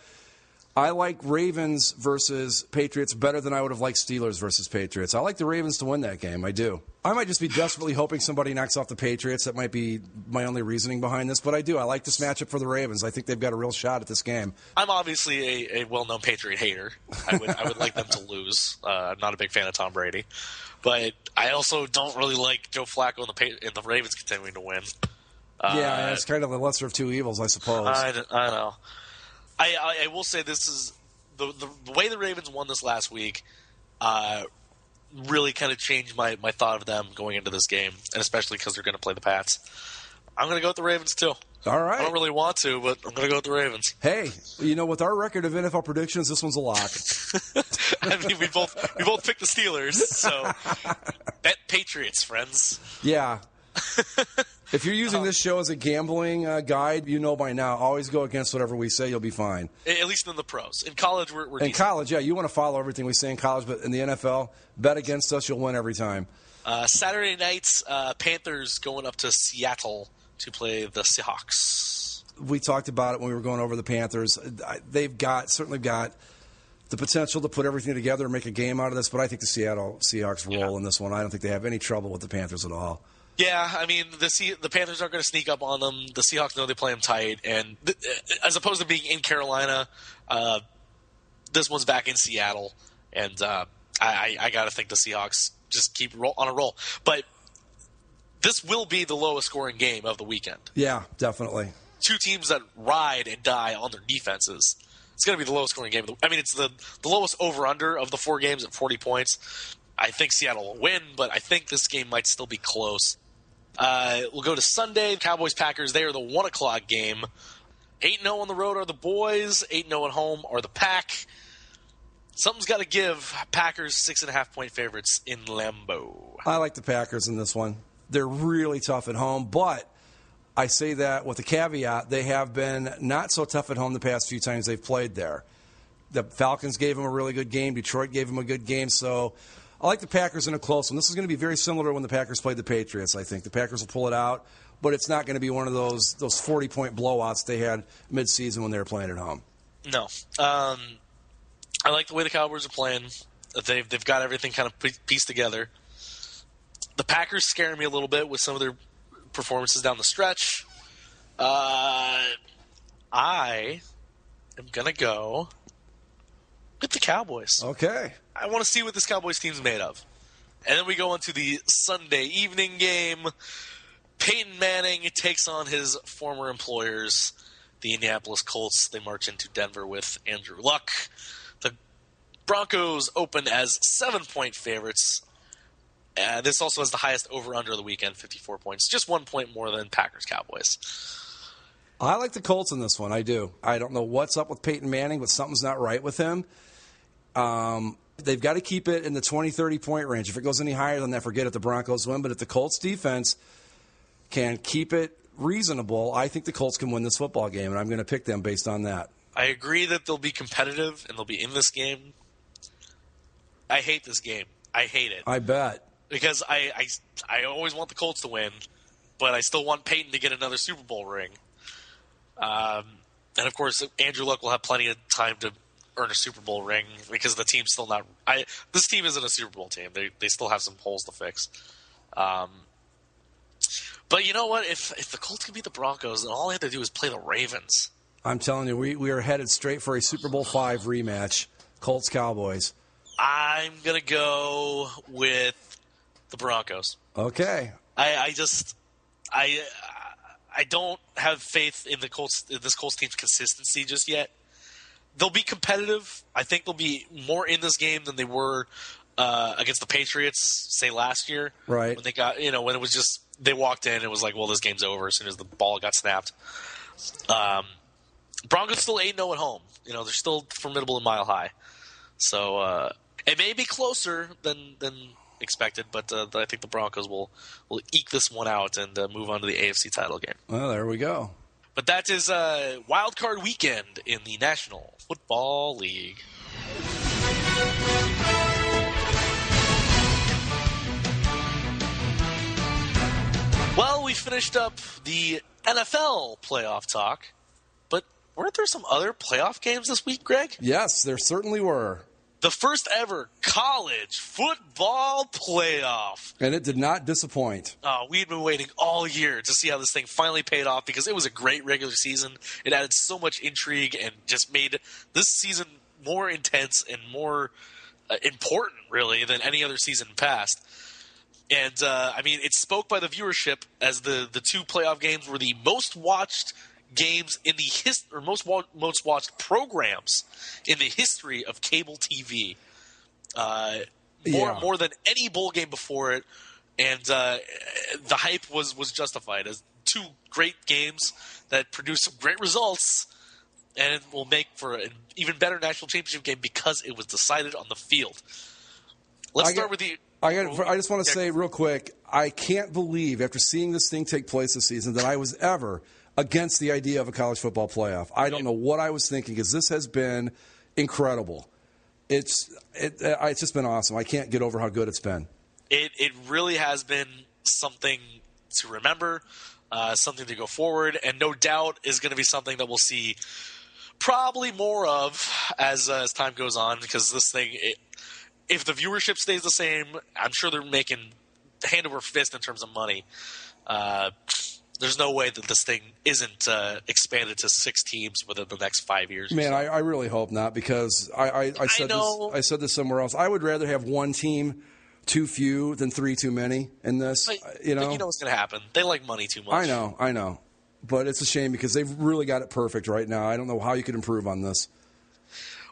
I like Ravens versus Patriots better than I would have liked Steelers versus Patriots. I like the Ravens to win that game. I do. I might just be desperately hoping somebody knocks off the Patriots. That might be my only reasoning behind this. But I do. I like this matchup for the Ravens. I think they've got a real shot at this game. I'm obviously a well-known Patriot hater. I would like them to lose. I'm not a big fan of Tom Brady. But I also don't really like Joe Flacco and the Ravens continuing to win. Yeah, it's kind of the lesser of two evils, I suppose. I know. I will say this is the way the Ravens won this last week really kind of changed my thought of them going into this game, and especially because they're going to play the Pats. I'm going to go with the Ravens, too. All right. I don't really want to, but I'm going to go with the Ravens. Hey, with our record of NFL predictions, this one's a lock. I mean, we both picked the Steelers, so bet Patriots, friends. Yeah. If you're using this show as a gambling guide, by now, always go against whatever we say. You'll be fine. At least in the pros. In college, we're in decent. college, yeah, you want to follow everything we say in college, but in the NFL, bet against us. You'll win every time. Saturday nights, Panthers going up to Seattle to play the Seahawks. We talked about it when we were going over the Panthers. They've certainly got the potential to put everything together and make a game out of this, but I think the Seattle Seahawks roll in this one. I don't think they have any trouble with the Panthers at all. Yeah, I mean, the Panthers aren't going to sneak up on them. The Seahawks know they play them tight, and as opposed to being in Carolina, this one's back in Seattle, and I got to think the Seahawks just keep on a roll. But this will be the lowest scoring game of the weekend. Yeah, definitely. Two teams that ride and die on their defenses. It's going to be the lowest scoring game. It's the lowest over-under of the 4 games at 40 points. I think Seattle will win, but I think this game might still be close. We'll go to Sunday. Cowboys-Packers, they are the 1 o'clock game. 8-0 on the road are the boys. 8-0 at home are the Pack. Something's got to give. Packers 6.5-point favorites in Lambeau. I like the Packers in this one. They're really tough at home, but I say that with a caveat. They have been not so tough at home the past few times they've played there. The Falcons gave them a really good game. Detroit gave them a good game. So I like the Packers in a close one. This is going to be very similar to when the Packers played the Patriots, I think. The Packers will pull it out, but it's not going to be one of those 40-point blowouts they had midseason when they were playing at home. No. I like the way the Cowboys are playing. They've got everything kind of pieced together. The Packers scare me a little bit with some of their performances down the stretch. I am going to go with the Cowboys. Okay. I want to see what this Cowboys team's made of. And then we go into the Sunday evening game. Peyton Manning takes on his former employers, the Indianapolis Colts. They march into Denver with Andrew Luck. The Broncos open as 7-point favorites. This also has the highest over-under of the weekend, 54 points. Just 1 point more than Packers-Cowboys. I like the Colts in this one. I do. I don't know what's up with Peyton Manning, but something's not right with him. They've got to keep it in the 20, 30-point range. If it goes any higher than that, forget it, the Broncos win. But if the Colts defense can keep it reasonable, I think the Colts can win this football game, and I'm going to pick them based on that. I agree that they'll be competitive and they'll be in this game. I hate this game. I hate it. I bet. Because I always want the Colts to win, but I still want Peyton to get another Super Bowl ring. And, of course, Andrew Luck will have plenty of time to earn a Super Bowl ring because the team's still not – this team isn't a Super Bowl team. They still have some holes to fix. But you know what? If the Colts can beat the Broncos, then all they have to do is play the Ravens. I'm telling you, we are headed straight for a Super Bowl V rematch, Colts-Cowboys. I'm going to go with the Broncos. Okay. I don't have faith in this Colts team's consistency just yet. They'll be competitive. I think they'll be more in this game than they were against the Patriots, say last year. Right. When they got, when it was just they walked in, it was like, well, this game's over as soon as the ball got snapped. Broncos still 8-0 at home. They're still formidable in Mile High. So it may be closer than expected, but I think the Broncos will eke this one out and move on to the AFC title game. Well, there we go. But that is Wild Card Weekend in the National Football League. Well, we finished up the NFL playoff talk, but weren't there some other playoff games this week, Greg? Yes, there certainly were. The first ever college football playoff. And it did not disappoint. We'd been waiting all year to see how this thing finally paid off because it was a great regular season. It added so much intrigue and just made this season more intense and more important, really, than any other season past. And, it spoke by the viewership as the two playoff games were the most watched games in the most watched programs in the history of cable TV. More than any bowl game before it. And the hype was justified as two great games that produced some great results and will make for an even better national championship game because it was decided on the field. Let's start with the... I just want to say real quick, I can't believe after seeing this thing take place this season that I was ever against the idea of a college football playoff. I don't know what I was thinking because this has been incredible. It's just been awesome. I can't get over how good it's been. It really has been something to remember, something to go forward, and no doubt is going to be something that we'll see probably more of as time goes on because this thing, if the viewership stays the same, I'm sure they're making hand over fist in terms of money. There's no way that this thing isn't expanded to 6 teams within the next 5 years. Man, I really hope not because I said this somewhere else. I would rather have one team too few than 3 too many in this. But you know what's going to happen. They like money too much. I know. But it's a shame because they've really got it perfect right now. I don't know how you could improve on this.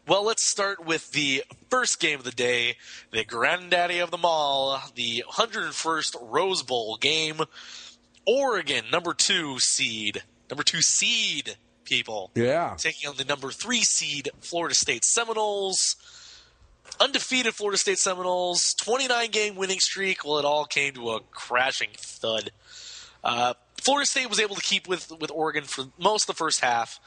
Well, let's start with the first game of the day, the granddaddy of them all, the 101st Rose Bowl game. Oregon, number 2 seed, people. Yeah. Taking on the number 3 seed, Florida State Seminoles. Undefeated Florida State Seminoles, 29-game winning streak. Well, it all came to a crashing thud. Florida State was able to keep with Oregon for most of the first half.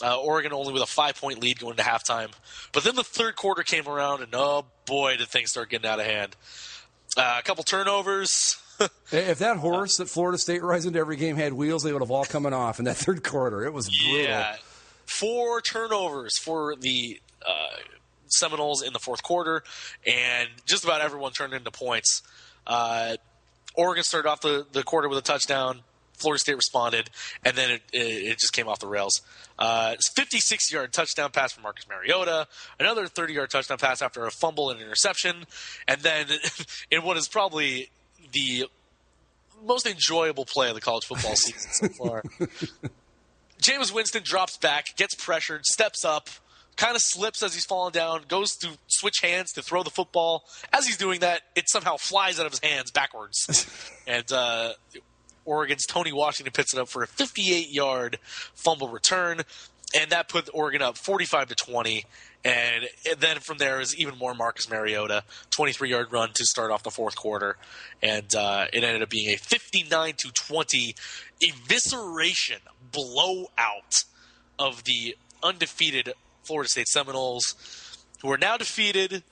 Oregon only with a 5-point lead going to halftime. But then the third quarter came around, and oh boy, did things start getting out of hand. A couple turnovers. If that horse that Florida State rides into every game had wheels, they would have all coming off in that third quarter. It was brutal. Yeah. 4 turnovers for the Seminoles in the fourth quarter, and just about everyone turned into points. Oregon started off the quarter with a touchdown. Florida State responded, and then it just came off the rails. 56-yard touchdown pass from Marcus Mariota, another 30-yard touchdown pass after a fumble and interception, and then in what is probably the most enjoyable play of the college football season so far. Jameis Winston drops back, gets pressured, steps up, kind of slips as he's falling down, goes to switch hands to throw the football. As he's doing that, it somehow flies out of his hands backwards. And Oregon's Tony Washington picks it up for a 58-yard fumble return, and that put Oregon up 45-20. And then from there is even more Marcus Mariota, 23-yard run to start off the fourth quarter. And it ended up being a 59-20 evisceration, blowout of the undefeated Florida State Seminoles, who are now defeated,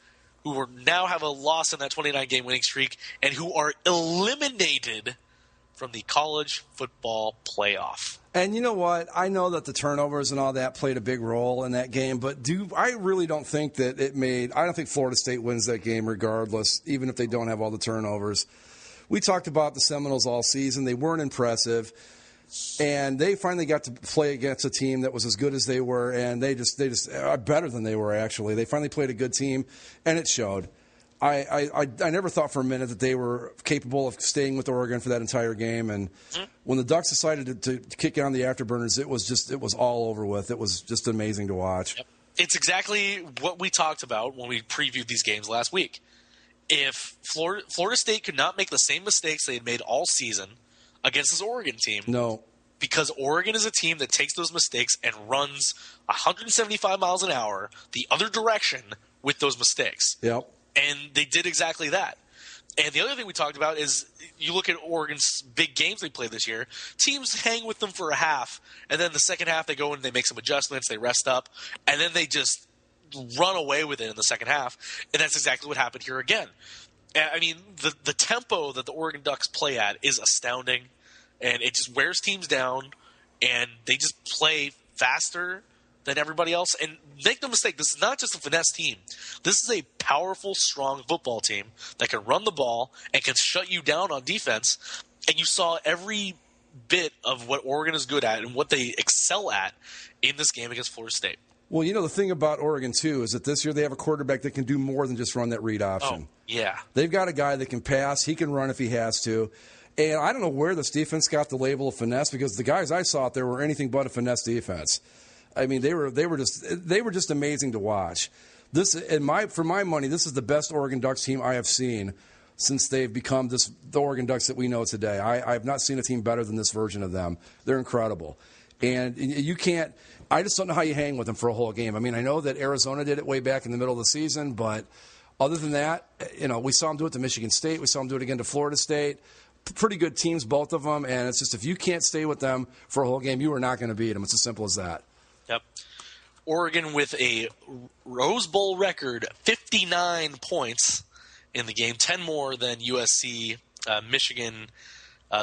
who now have a loss in that 29-game winning streak, and who are eliminated from the college football playoff. And you know what? I know that the turnovers and all that played a big role in that game, but I really don't think that I don't think Florida State wins that game regardless, even if they don't have all the turnovers. We talked about the Seminoles all season. They weren't impressive. And they finally got to play against a team that was as good as they were, and they just are better than they were, actually. They finally played a good team, and it showed. I never thought for a minute that they were capable of staying with Oregon for that entire game. And when the Ducks decided to kick on the afterburners, it was all over with. It was just amazing to watch. Yep. It's exactly what we talked about when we previewed these games last week. If Florida State could not make the same mistakes they had made all season against this Oregon team, no, because Oregon is a team that takes those mistakes and runs 175 miles an hour the other direction with those mistakes. Yep. And they did exactly that. And the other thing we talked about is you look at Oregon's big games they played this year, teams hang with them for a half, and then the second half they go in and they make some adjustments, they rest up, and then they just run away with it in the second half. And that's exactly what happened here again. I mean, the tempo that the Oregon Ducks play at is astounding, and it just wears teams down, and they just play faster than everybody else. And make no mistake, this is not just a finesse team. This is a powerful, strong football team that can run the ball and can shut you down on defense. And you saw every bit of what Oregon is good at and what they excel at in this game against Florida State. Well, you know, the thing about Oregon, too, is that this year they have a quarterback that can do more than just run that read option. Yeah. They've got a guy that can pass. He can run if he has to. And I don't know where this defense got the label of finesse, because the guys I saw out there were anything but a finesse defense. I mean, they were just amazing to watch. For my money, this is the best Oregon Ducks team I have seen since they've become the Oregon Ducks that we know today. I have not seen a team better than this version of them. They're incredible. And you can't – I just don't know how you hang with them for a whole game. I mean, I know that Arizona did it way back in the middle of the season, but other than that, we saw them do it to Michigan State. We saw them do it again to Florida State. Pretty good teams, both of them, and it's just if you can't stay with them for a whole game, you are not going to beat them. It's as simple as that. Yep. Oregon with a Rose Bowl record, 59 points in the game, 10 more than USC. Michigan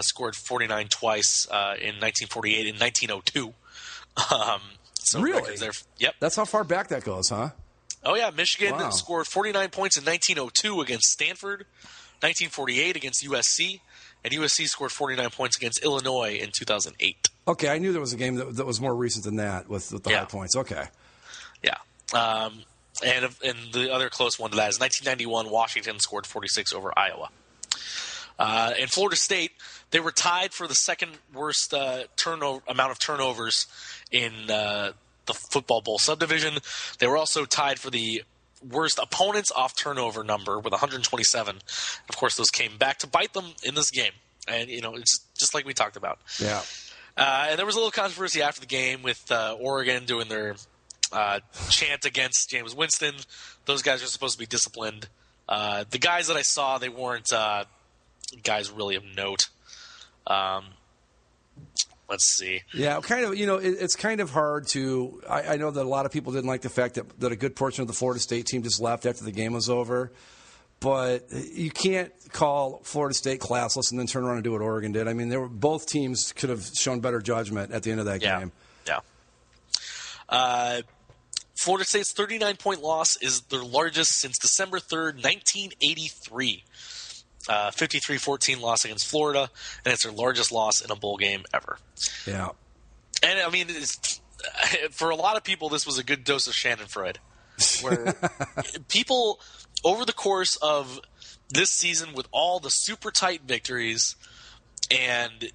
scored 49 twice in 1948 and 1902. So really? Yep. That's how far back that goes, huh? Oh, yeah. Michigan scored 49 points in 1902 against Stanford, 1948 against USC, and USC scored 49 points against Illinois in 2008. Okay, I knew there was a game that was more recent than that with the high points. Okay. Yeah. And the other close one to that is 1991, Washington scored 46 over Iowa. In Florida State, they were tied for the second worst amount of turnovers in the Football Bowl subdivision. They were also tied for the worst opponents off turnover number with 127. Of course, those came back to bite them in this game. And, it's just like we talked about. Yeah. And there was a little controversy after the game with Oregon doing their chant against James Winston. Those guys are supposed to be disciplined. The guys that I saw, they weren't guys really of note. Let's see. Yeah, kind of. It's kind of hard to. I know that a lot of people didn't like the fact that a good portion of the Florida State team just left after the game was over. But you can't call Florida State classless and then turn around and do what Oregon did. I mean, both teams could have shown better judgment at the end of that game. Yeah. Florida State's 39-point loss is their largest since December 3rd, 1983. 53-14 loss against Florida, and it's their largest loss in a bowl game ever. Yeah. And, I mean, for a lot of people, this was a good dose of Schadenfreude, where people, over the course of this season, with all the super tight victories and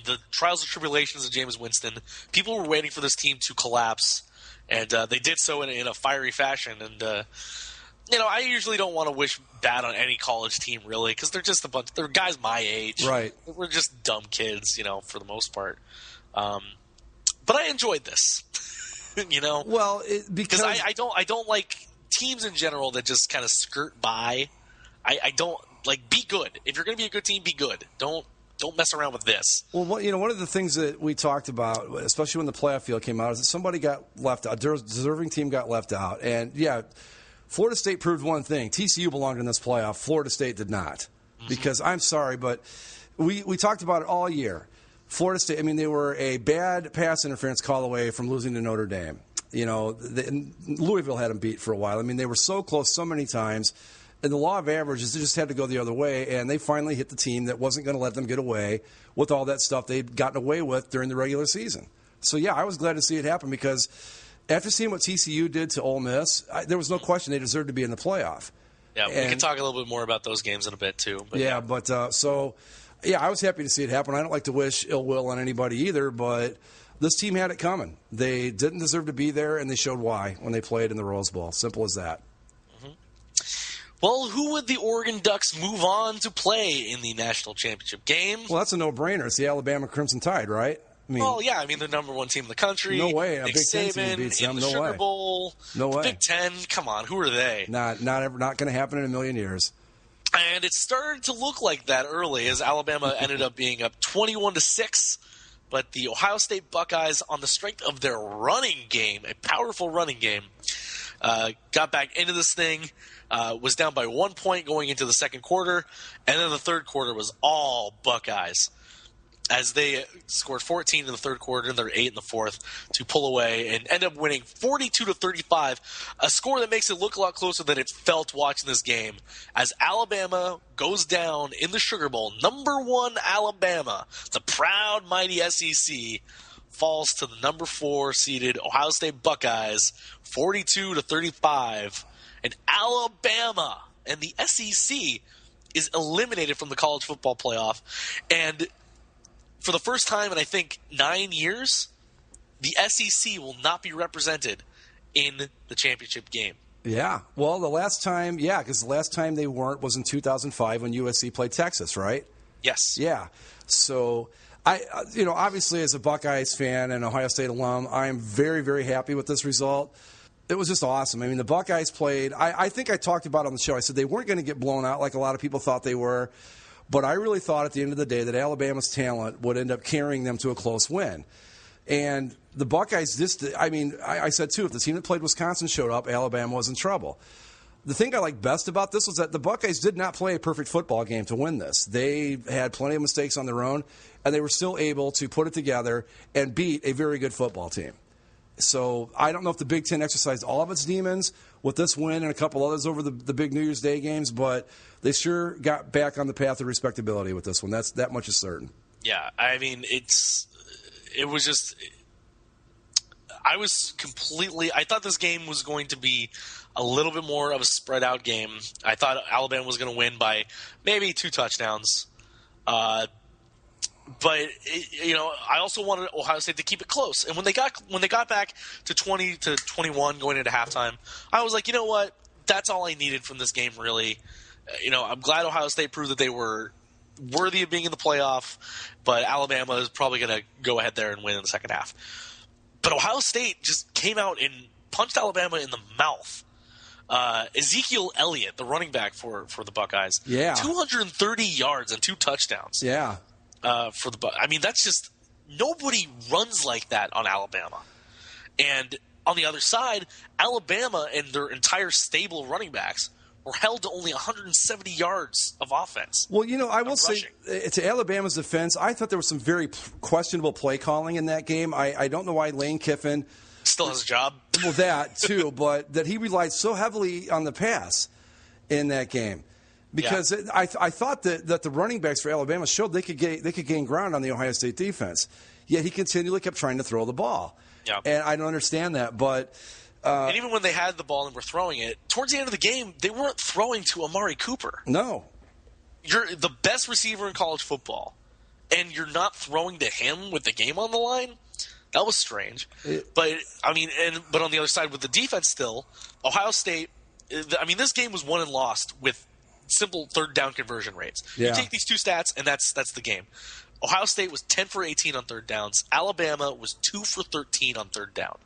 the trials and tribulations of James Winston, people were waiting for this team to collapse, and they did so in a fiery fashion. And I usually don't want to wish bad on any college team, really, because they're just they're guys my age. Right. We're just dumb kids, for the most part. But I enjoyed this, Well, because I don't like teams in general that just kind of skirt by. I don't like, be good. If you're going to be a good team, be good. Don't mess around with this. Well, one of the things that we talked about, especially when the playoff field came out, is that somebody got left out. A deserving team got left out. And, yeah, Florida State proved one thing. TCU belonged in this playoff. Florida State did not. Mm-hmm. Because, I'm sorry, but we talked about it all year. Florida State, they were a bad pass interference call away from losing to Notre Dame. Louisville had them beat for a while. They were so close so many times. And the law of averages, they just had to go the other way, and they finally hit the team that wasn't going to let them get away with all that stuff they'd gotten away with during the regular season. So, yeah, I was glad to see it happen, because after seeing what TCU did to Ole Miss, there was no question they deserved to be in the playoff. Yeah, we can talk a little bit more about those games in a bit, too. But I was happy to see it happen. I don't like to wish ill will on anybody either, but this team had it coming. They didn't deserve to be there, and they showed why when they played in the Rose Bowl. Simple as that. Well, who would the Oregon Ducks move on to play in the national championship game? Well, that's a no-brainer. It's the Alabama Crimson Tide, right? The number one team in the country. No way. Nick Saban beats them. in the No Sugar way. Bowl. No way. Big Ten. Come on, who are they? Not going to happen in a million years. And it started to look like that early, as Alabama ended up being up 21-6. But the Ohio State Buckeyes, on the strength of their running game, a powerful running game, got back into this thing. Was down by 1 point going into the second quarter, and then the third quarter was all Buckeyes, as they scored 14 in the third quarter and they're 8 in the fourth to pull away and end up winning 42-35, a score that makes it look a lot closer than it felt watching this game, as Alabama goes down in the Sugar Bowl. Number 1 Alabama, the proud mighty SEC, falls to the number 4 seeded Ohio State Buckeyes, 42-35. And Alabama and the SEC is eliminated from the college football playoff. And for the first time in, I think, 9 years, the SEC will not be represented in the championship game. Yeah. Well, the last time, because the last time they weren't was in 2005 when USC played Texas, right? Yes. Yeah. So, obviously as a Buckeyes fan and Ohio State alum, I am very, very happy with this result. It was just awesome. I mean, the Buckeyes played, I think I talked about it on the show. I said they weren't going to get blown out like a lot of people thought they were. But I really thought at the end of the day that Alabama's talent would end up carrying them to a close win. And the Buckeyes, I said too, if the team that played Wisconsin showed up, Alabama was in trouble. The thing I liked best about this was that the Buckeyes did not play a perfect football game to win this. They had plenty of mistakes on their own, and they were still able to put it together and beat a very good football team. So I don't know if the Big Ten exercised all of its demons with this win and a couple others over the big New Year's Day games, but they sure got back on the path of respectability with this one. That much is certain. Yeah, I mean, it was just – I thought this game was going to be a little bit more of a spread-out game. I thought Alabama was going to win by maybe 2 touchdowns. But I also wanted Ohio State to keep it close. And when they got back to 20-21 going into halftime, I was like, you know what? That's all I needed from this game, really. I'm glad Ohio State proved that they were worthy of being in the playoff, but Alabama is probably going to go ahead there and win in the second half. But Ohio State just came out and punched Alabama in the mouth. Ezekiel Elliott, the running back for the Buckeyes, 230 yards and 2 touchdowns. Yeah. For the I mean, that's just nobody runs like that on Alabama. And on the other side, Alabama and their entire stable of running backs were held to only 170 yards of offense. Well, I will say, to Alabama's defense, I thought there was some very questionable play calling in that game. I don't know why Lane Kiffin still has a job. Well, that too, but that he relied so heavily on the pass in that game. Because I thought that the running backs for Alabama showed they could gain ground on the Ohio State defense. Yet he continually kept trying to throw the ball. Yeah. And I don't understand that. But and even when they had the ball and were throwing it, towards the end of the game, they weren't throwing to Amari Cooper. No. You're the best receiver in college football, and you're not throwing to him with the game on the line? That was strange. But on the other side with the defense still, Ohio State, this game was won and lost with simple third down conversion rates. Yeah. You take these 2 stats, and that's the game. Ohio State was 10 for 18 on third downs. Alabama was 2 for 13 on third down.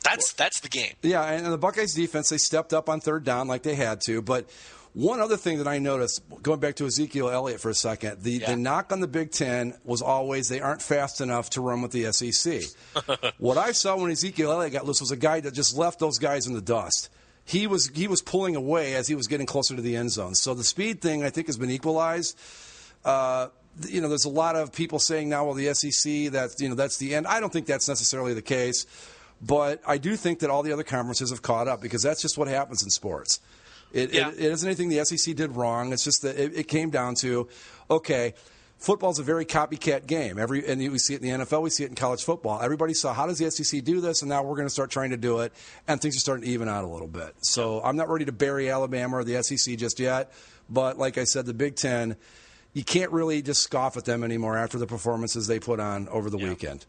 That's the game. Yeah, and the Buckeyes defense, they stepped up on third down like they had to. But one other thing that I noticed, going back to Ezekiel Elliott for a second, the knock on the Big Ten was always they aren't fast enough to run with the SEC. What I saw when Ezekiel Elliott got loose was a guy that just left those guys in the dust. He was pulling away as he was getting closer to the end zone. So the speed thing, I think, has been equalized. There's a lot of people saying now, well, the SEC, that's the end. I don't think that's necessarily the case. But I do think that all the other conferences have caught up because that's just what happens in sports. It isn't anything the SEC did wrong. It's just that it came down to, okay, football's a very copycat game. And we see it in the NFL, we see it in college football. Everybody saw, how does the SEC do this? And now we're going to start trying to do it. And things are starting to even out a little bit. So I'm not ready to bury Alabama or the SEC just yet. But like I said, the Big Ten, you can't really just scoff at them anymore after the performances they put on over the weekend.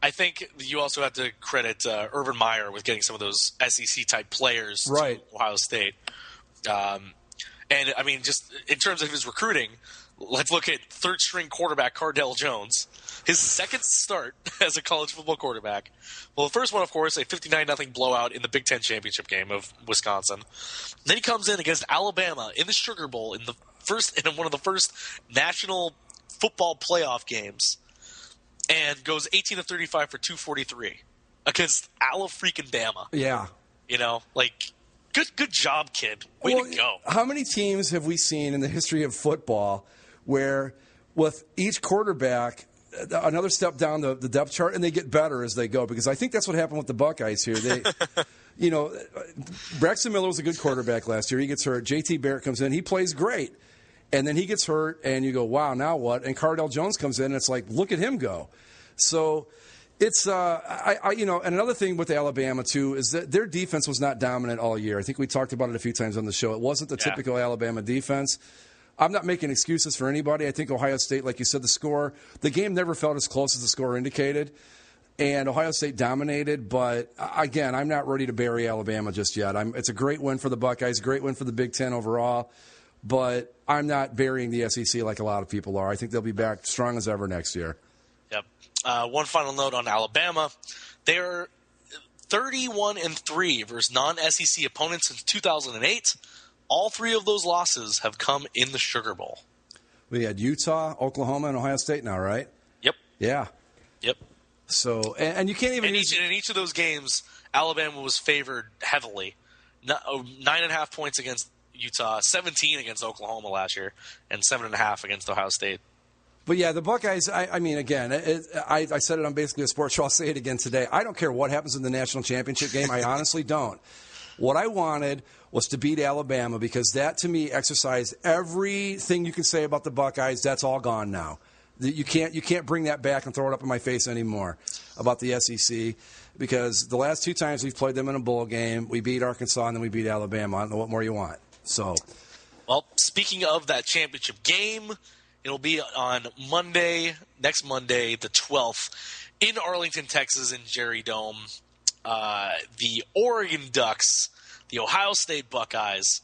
I think you also have to credit Urban Meyer with getting some of those SEC-type players to Ohio State. Just in terms of his recruiting, let's look at third-string quarterback Cardale Jones. His second start as a college football quarterback. Well, the first one, of course, a 59-0 blowout in the Big Ten championship game of Wisconsin. Then he comes in against Alabama in the Sugar Bowl in one of the first national football playoff games, and goes 18 of 35 for 243 against Ala-freaking-Bama. Yeah. Good job, kid. Way to go. How many teams have we seen in the history of football where with each quarterback another step down the depth chart and they get better as they go? Because I think that's what happened with the Buckeyes here. They Braxton Miller was a good quarterback last year. He gets hurt. JT Barrett comes in. He plays great. And then he gets hurt, and you go, wow, now what? And Cardale Jones comes in, and it's like, look at him go. So It's and another thing with Alabama too is that their defense was not dominant all year. I think we talked about it a few times on the show. It wasn't the typical Alabama defense. I'm not making excuses for anybody. I think Ohio State, like you said, the game never felt as close as the score indicated, and Ohio State dominated. But again, I'm not ready to bury Alabama just yet. It's a great win for the Buckeyes, a great win for the Big Ten overall, but I'm not burying the SEC like a lot of people are. I think they'll be back strong as ever next year. Yep. One final note on Alabama. They're 31-3 versus non-SEC opponents since 2008. All three of those losses have come in the Sugar Bowl. We had Utah, Oklahoma, and Ohio State now, right? Yep. Yeah. Yep. So, and you can't even... In each of those games, Alabama was favored heavily. 9.5 points against Utah, 17 against Oklahoma last year, and 7.5 against Ohio State. But yeah, the Buckeyes, I mean, again, I said it on basically a sports show. I'll say it again today. I don't care what happens in the national championship game. I honestly don't. What I wanted was to beat Alabama because that, to me, exercised everything you can say about the Buckeyes. That's all gone now. You can't bring that back and throw it up in my face anymore about the SEC because the last two times we've played them in a bowl game, we beat Arkansas and then we beat Alabama. I don't know what more you want. So, well, speaking of that championship game, it'll be on next Monday, the 12th, in Arlington, Texas, in Jerry Dome. The Oregon Ducks, the Ohio State Buckeyes,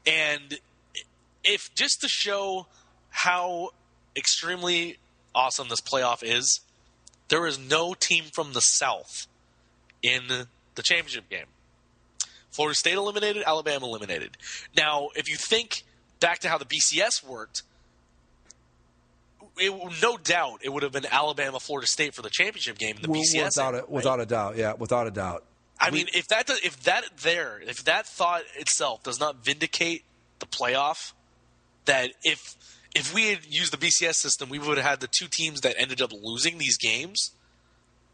and if just to show how extremely awesome this playoff is, there is no team from the South in the championship game. Florida State eliminated, Alabama eliminated. Now, if you think back to how the BCS worked, no doubt it would have been Alabama, Florida State for the championship game in the BCS. Without a doubt, yeah, without a doubt. I mean, if that thought itself does not vindicate the playoff, that if we had used the BCS system, we would have had the two teams that ended up losing these games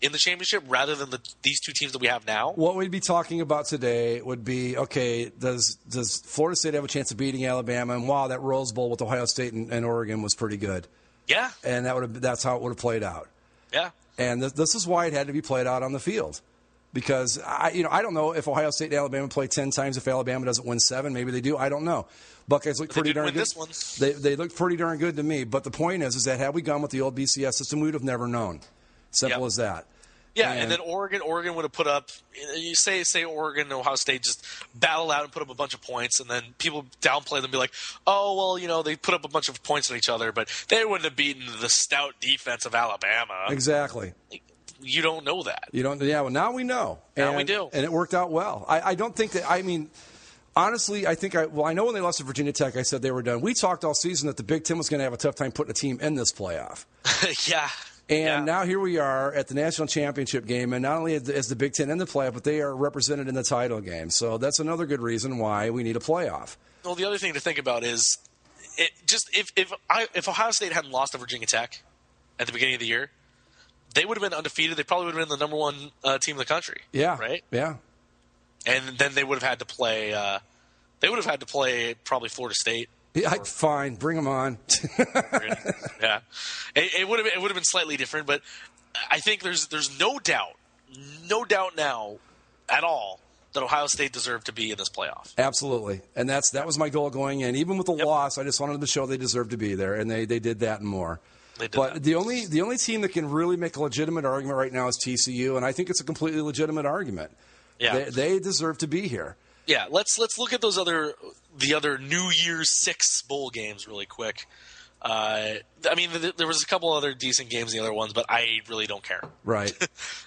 in the championship rather than these two teams that we have now. What we'd be talking about today would be, okay, does Florida State have a chance of beating Alabama? And wow, that Rose Bowl with Ohio State and Oregon was pretty good. Yeah, and that's how it would have played out. Yeah, and this is why it had to be played out on the field, because I don't know if Ohio State and Alabama play 10 times. If Alabama doesn't win 7, maybe they do. I don't know. Buckeyes look pretty darn good. This one. They look pretty darn good to me. But the point is that had we gone with the old BCS system, we would have never known. Simple as that. Yeah, and then Oregon would have put up. You say Oregon and Ohio State just battle out and put up a bunch of points, and then people downplay them and be like, oh, well, they put up a bunch of points on each other, but they wouldn't have beaten the stout defense of Alabama. Exactly. You don't know that. You don't. Yeah. Well, now we know. Now we do, and it worked out well. I don't think that. I mean, honestly, I know when they lost to Virginia Tech, I said they were done. We talked all season that the Big Ten was going to have a tough time putting a team in this playoff. Yeah. And now here we are at the national championship game, and not only is the Big Ten in the playoff, but they are represented in the title game. So that's another good reason why we need a playoff. Well, the other thing to think about is, if Ohio State hadn't lost to Virginia Tech at the beginning of the year, they would have been undefeated. They probably would have been the number one team in the country. Yeah. Right. Yeah. And then they would have had to play. They would have had to play probably Florida State. Yeah, fine, bring them on. Yeah, it would have been slightly different, but I think there's no doubt now at all that Ohio State deserved to be in this playoff. Absolutely, and that was my goal going in. Even with the loss, I just wanted to show they deserved to be there, and they did that and more. But the only team that can really make a legitimate argument right now is TCU, and I think it's a completely legitimate argument. Yeah, they deserve to be here. Yeah, let's look at the other New Year's 6 bowl games really quick. I mean, there was a couple other decent games in the other ones, but I really don't care. Right.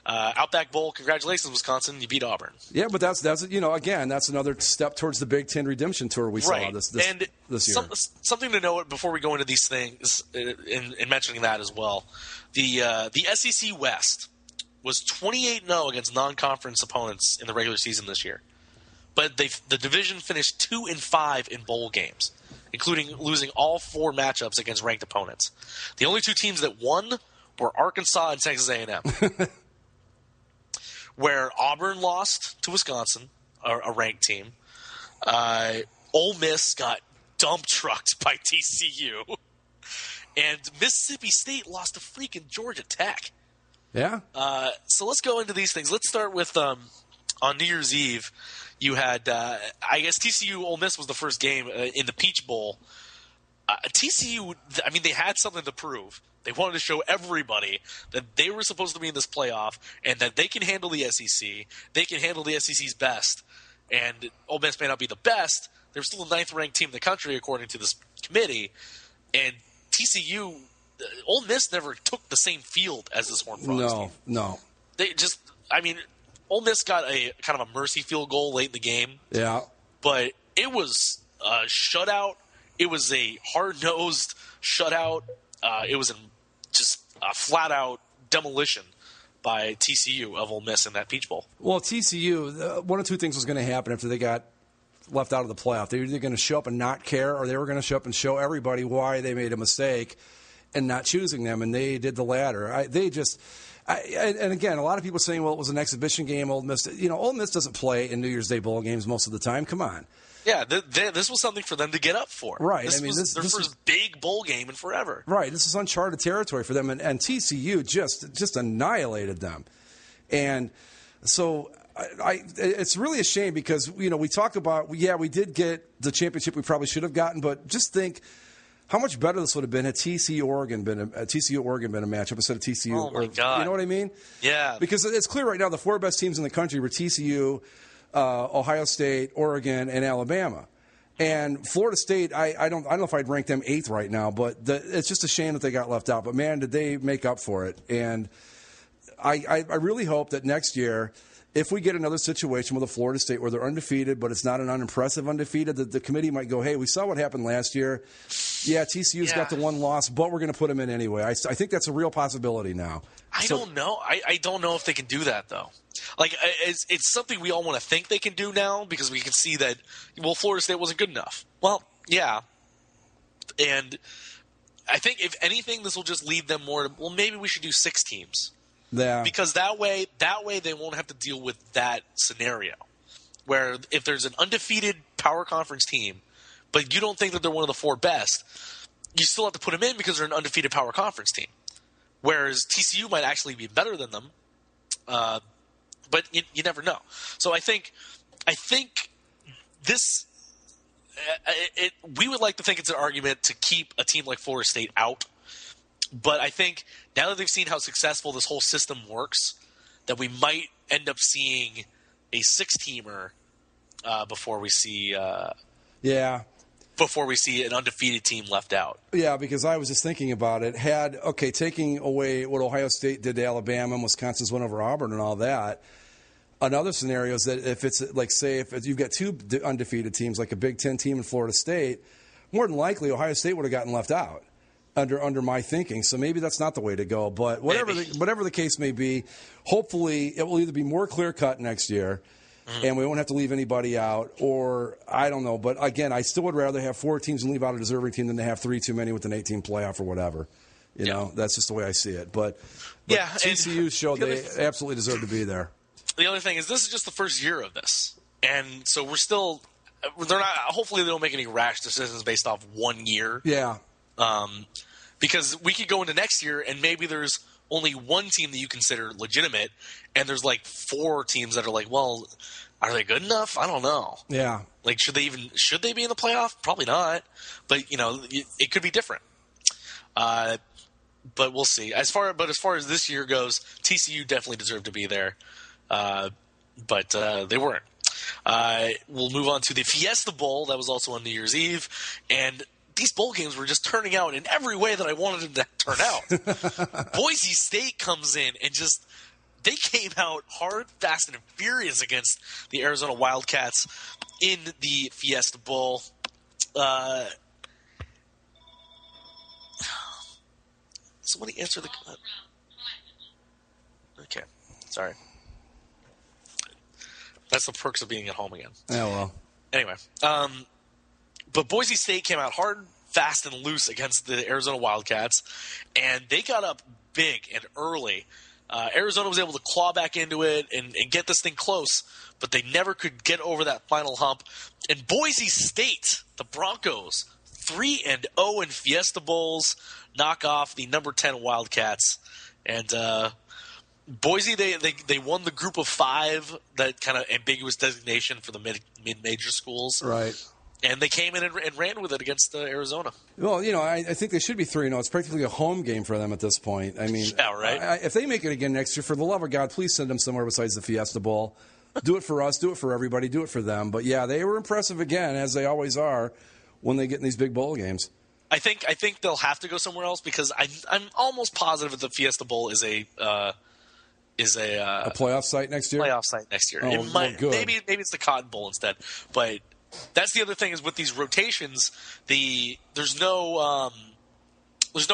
Outback Bowl, congratulations, Wisconsin, you beat Auburn. Yeah, but that's again, that's another step towards the Big Ten redemption tour we saw this year. Something to note before we go into these things, in mentioning that as well, the SEC West was 28-0 against non-conference opponents in the regular season this year. But the division finished 2-5 in bowl games, including losing all 4 matchups against ranked opponents. The only 2 teams that won were Arkansas and Texas A&M, where Auburn lost to Wisconsin, a ranked team. Ole Miss got dump trucked by TCU, and Mississippi State lost to freaking Georgia Tech. Yeah. So let's go into these things. Let's start with on New Year's Eve. You had, I guess, TCU Ole Miss was the first game in the Peach Bowl. TCU, I mean, they had something to prove. They wanted to show everybody that they were supposed to be in this playoff and that they can handle the SEC. They can handle the SEC's best. And Ole Miss may not be the best. They're still the 9th-ranked team in the country, according to this committee. And TCU, Ole Miss never took the same field as this Horned Frogs team. No. They just, I mean, Ole Miss got a kind of a mercy field goal late in the game. Yeah. But it was a shutout. It was a hard-nosed shutout. It was just a flat-out demolition by TCU of Ole Miss in that Peach Bowl. Well, TCU, one of two things was going to happen after they got left out of the playoff. They were either going to show up and not care, or they were going to show up and show everybody why they made a mistake and not choosing them, and they did the latter. And again, a lot of people saying, well, it was an exhibition game. Ole Miss doesn't play in New Year's Day bowl games most of the time. Come on. Yeah, this was something for them to get up for. Right. This was their first big bowl game in forever. Right. This is uncharted territory for them, and TCU just annihilated them. And so it's really a shame because, we talk about, we did get the championship we probably should have gotten, but just think how much better this would have been had TCU Oregon been a matchup instead of TCU. Oh, my God. You know what I mean? Yeah. Because it's clear right now the 4 best teams in the country were TCU, Ohio State, Oregon, and Alabama. And Florida State, I don't know if I'd rank them 8th right now, but it's just a shame that they got left out. But, man, did they make up for it. And I really hope that next year, if we get another situation with a Florida State where they're undefeated, but it's not an unimpressive undefeated, the committee might go, hey, we saw what happened last year. Yeah, TCU's got the one loss, but we're going to put them in anyway. I think that's a real possibility now. I don't know. I don't know if they can do that, though. Like, it's something we all want to think they can do now because we can see that, Florida State wasn't good enough. Well, yeah. And I think, if anything, this will just lead them more to, maybe we should do 6 teams. Yeah. Because that way they won't have to deal with that scenario where if there's an undefeated power conference team, but you don't think that they're one of the 4 best, you still have to put them in because they're an undefeated power conference team. Whereas TCU might actually be better than them, but you never know. So I think this we would like to think it's an argument to keep a team like Florida State out. But I think now that they've seen how successful this whole system works, that we might end up seeing a 6-teamer before we see an undefeated team left out. Yeah, because I was just thinking about it. Taking away what Ohio State did to Alabama and Wisconsin's win over Auburn and all that, another scenario is that if it's like, say, if you've got 2 undefeated teams, like a Big Ten team and Florida State, more than likely Ohio State would have gotten left out. Under my thinking, so maybe that's not the way to go. But whatever the case may be, hopefully it will either be more clear cut next year, and we won't have to leave anybody out, or I don't know. But again, I still would rather have 4 teams and leave out a deserving team than to have 3 too many with an 8-team playoff or whatever. You know, that's just the way I see it. But TCU showed they absolutely deserve to be there. The other thing is this is just the first year of this, and so they're not. Hopefully, they don't make any rash decisions based off 1 year. Yeah. Because we could go into next year and maybe there's only 1 team that you consider legitimate, and there's like 4 teams that are like, well, are they good enough? I don't know. Yeah. Like, should they be in the playoff? Probably not. But it could be different. But we'll see. As far as this year goes, TCU definitely deserved to be there, but they weren't. We'll move on to the Fiesta Bowl that was also on New Year's Eve, and these bowl games were just turning out in every way that I wanted them to turn out. Boise State comes in and they came out hard, fast, and furious against the Arizona Wildcats in the Fiesta Bowl. Somebody answer the... Okay, sorry. That's the perks of being at home again. Yeah, well. Anyway, but Boise State came out hard, fast, and loose against the Arizona Wildcats, and they got up big and early. Arizona was able to claw back into it and get this thing close, but they never could get over that final hump. And Boise State, the Broncos, 3-0 in Fiesta Bowls, knock off the number 10 Wildcats. And Boise, they won the group of 5, that kind of ambiguous designation for the mid-major schools. Right. And they came in and ran with it against Arizona. Well, I think they should be 3-0. It's practically a home game for them at this point. I mean, yeah, right. If they make it again next year, for the love of God, please send them somewhere besides the Fiesta Bowl. Do it for us. Do it for everybody. Do it for them. But, yeah, they were impressive again, as they always are, when they get in these big bowl games. I think they'll have to go somewhere else because I'm almost positive that the Fiesta Bowl is a playoff site next year. Playoff site next year. Oh, it might, good. Maybe it's the Cotton Bowl instead. But that's the other thing is with these rotations, there's no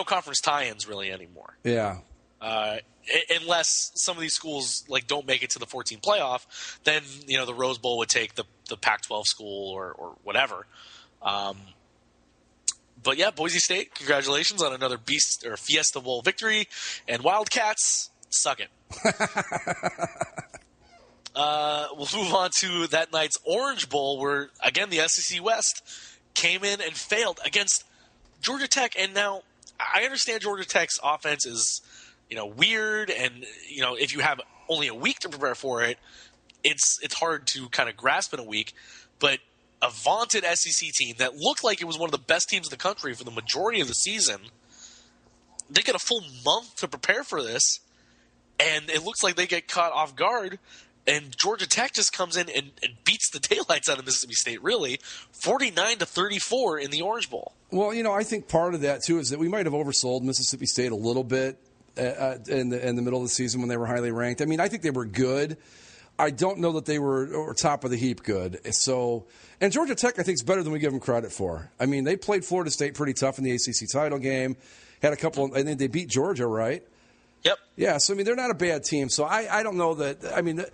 conference tie-ins really anymore. Yeah. Unless some of these schools don't make it to the 14 playoff, then the Rose Bowl would take the Pac-12 school or whatever. But yeah, Boise State, congratulations on another Beast or Fiesta Bowl victory, and Wildcats, suck it. We'll move on to that night's Orange Bowl, where again the SEC West came in and failed against Georgia Tech. And now I understand Georgia Tech's offense is weird, and if you have only a week to prepare for it, it's hard to kind of grasp in a week, but a vaunted SEC team that looked like it was one of the best teams in the country for the majority of the season. They get a full month to prepare for this, and it looks like they get caught off guard, and Georgia Tech just comes in and beats the daylights out of Mississippi State, really, 49-34 in the Orange Bowl. Well, I think part of that, too, is that we might have oversold Mississippi State a little bit in the middle of the season when they were highly ranked. I mean, I think they were good. I don't know that they were top of the heap good. And Georgia Tech, I think, is better than we give them credit for. I mean, they played Florida State pretty tough in the ACC title game. Had a couple, I think they beat Georgia, right? Yep. Yeah, so, I mean, they're not a bad team. So I don't know that, I mean,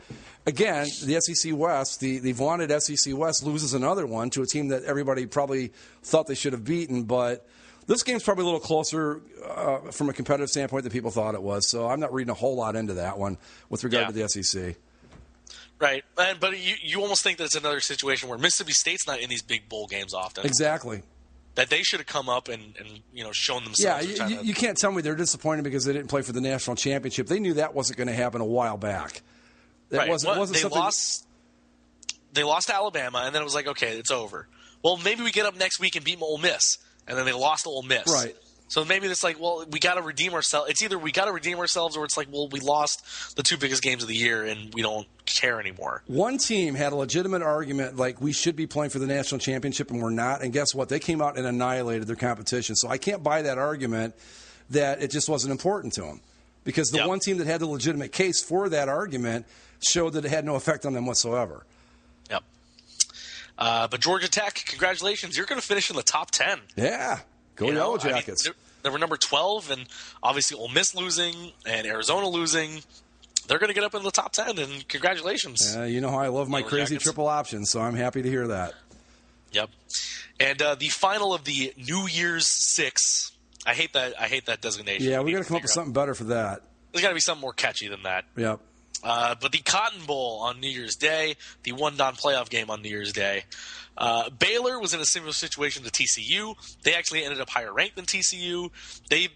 again, the SEC West, the vaunted SEC West loses another one to a team that everybody probably thought they should have beaten. But this game's probably a little closer from a competitive standpoint than people thought it was. So I'm not reading a whole lot into that one with regard to the SEC. Right, but you almost think that it's another situation where Mississippi State's not in these big bowl games often. Exactly. That they should have come up and shown themselves. Yeah, you can't tell me they're disappointed because they didn't play for the national championship. They knew that wasn't going to happen a while back. That wasn't they something. They lost to Alabama, and then it was like, okay, it's over. Well, maybe we get up next week and beat Ole Miss, and then they lost to Ole Miss. Right. So maybe it's like, well, we got to redeem ourselves. It's either we got to redeem ourselves, or it's like, well, we lost the 2 biggest games of the year, and we don't care anymore. One team had a legitimate argument, like we should be playing for the national championship, and we're not. And guess what? They came out and annihilated their competition. So I can't buy that argument that it just wasn't important to them, because the one team that had the legitimate case for that argument showed that it had no effect on them whatsoever. Yep. But Georgia Tech, congratulations! You're going to finish in the top 10. Yeah. Go Yellow Jackets. I mean, they were number 12, and obviously Ole Miss losing and Arizona losing. They're going to get up in the top 10, and congratulations. You know how I love my Yellow crazy Jackets. triple options, so I'm happy to hear that. Yep. And the final of the New Year's Six. I hate that designation. Yeah, we got to come up with something better for that. There's got to be something more catchy than that. Yep. But the Cotton Bowl on New Year's Day, the one non-playoff game on New Year's Day. Baylor was in a similar situation to TCU. They actually ended up higher ranked than TCU. They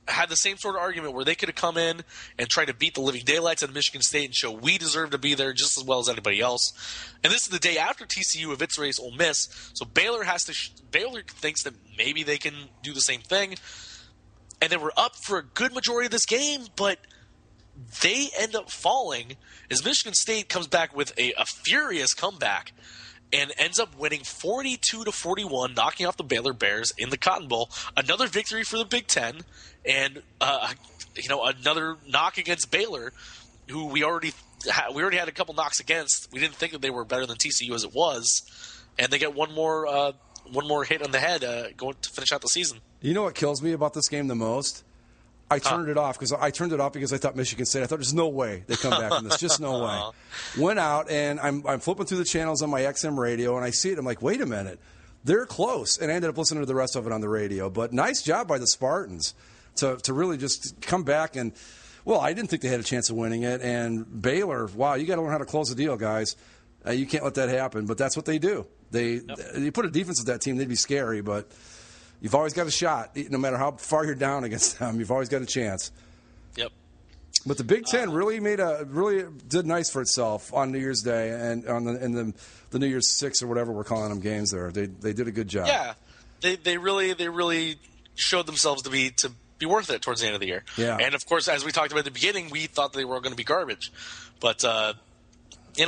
had the same sort of argument where they could have come in and tried to beat the living daylights out of Michigan State and show we deserve to be there just as well as anybody else. And this is the day after TCU eviscerates Ole Miss, so Baylor Baylor thinks that maybe they can do the same thing. And they were up for a good majority of this game, but they end up falling as Michigan State comes back with a furious comeback and ends up winning 42-41, knocking off the Baylor Bears in the Cotton Bowl. Another victory for the Big Ten, and another knock against Baylor, who we already had a couple knocks against. We didn't think that they were better than TCU as it was, and they get one more hit on the head going to finish out the season. You know what kills me about this game the most? I turned it off because I thought Michigan State. I thought there's no way they come back from this. Just no way. Went out and I'm flipping through the channels on my XM radio and I see it. I'm like, wait a minute, they're close. And I ended up listening to the rest of it on the radio. But nice job by the Spartans to really just come back and. Well, I didn't think they had a chance of winning it. And Baylor, wow, you got to learn how to close the deal, guys. You can't let that happen. But that's what they do. You put a defense with that team, they'd be scary, but. You've always got a shot. No matter how far you're down against them, you've always got a chance. Yep. But the Big Ten really did nice for itself on New Year's Day and in the New Year's Six or whatever we're calling them games there. They did a good job. Yeah, they really showed themselves to be worth it towards the end of the year. Yeah. And of course, as we talked about at the beginning, we thought they were going to be garbage, but they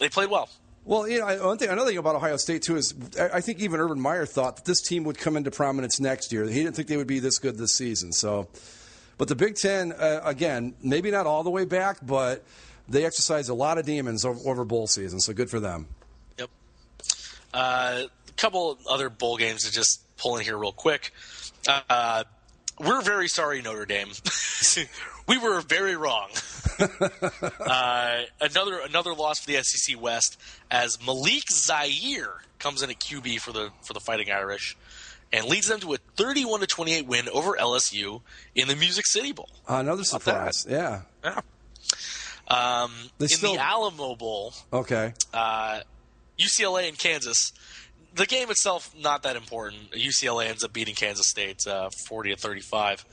played well. Well, another thing about Ohio State too is I think even Urban Meyer thought that this team would come into prominence next year. He didn't think they would be this good this season. So. But the Big Ten, again, maybe not all the way back, but they exercise a lot of demons over bowl season, so good for them. Yep. A couple other bowl games to just pull in here real quick. We're very sorry, Notre Dame. We were very wrong. Another loss for the SEC West as Malik Zaire comes in at QB for the Fighting Irish. And leads them to a 31-28 win over LSU in the Music City Bowl. Another surprise, yeah. The Alamo Bowl, okay. UCLA and Kansas. The game itself not that important. UCLA ends up beating Kansas State 40-35.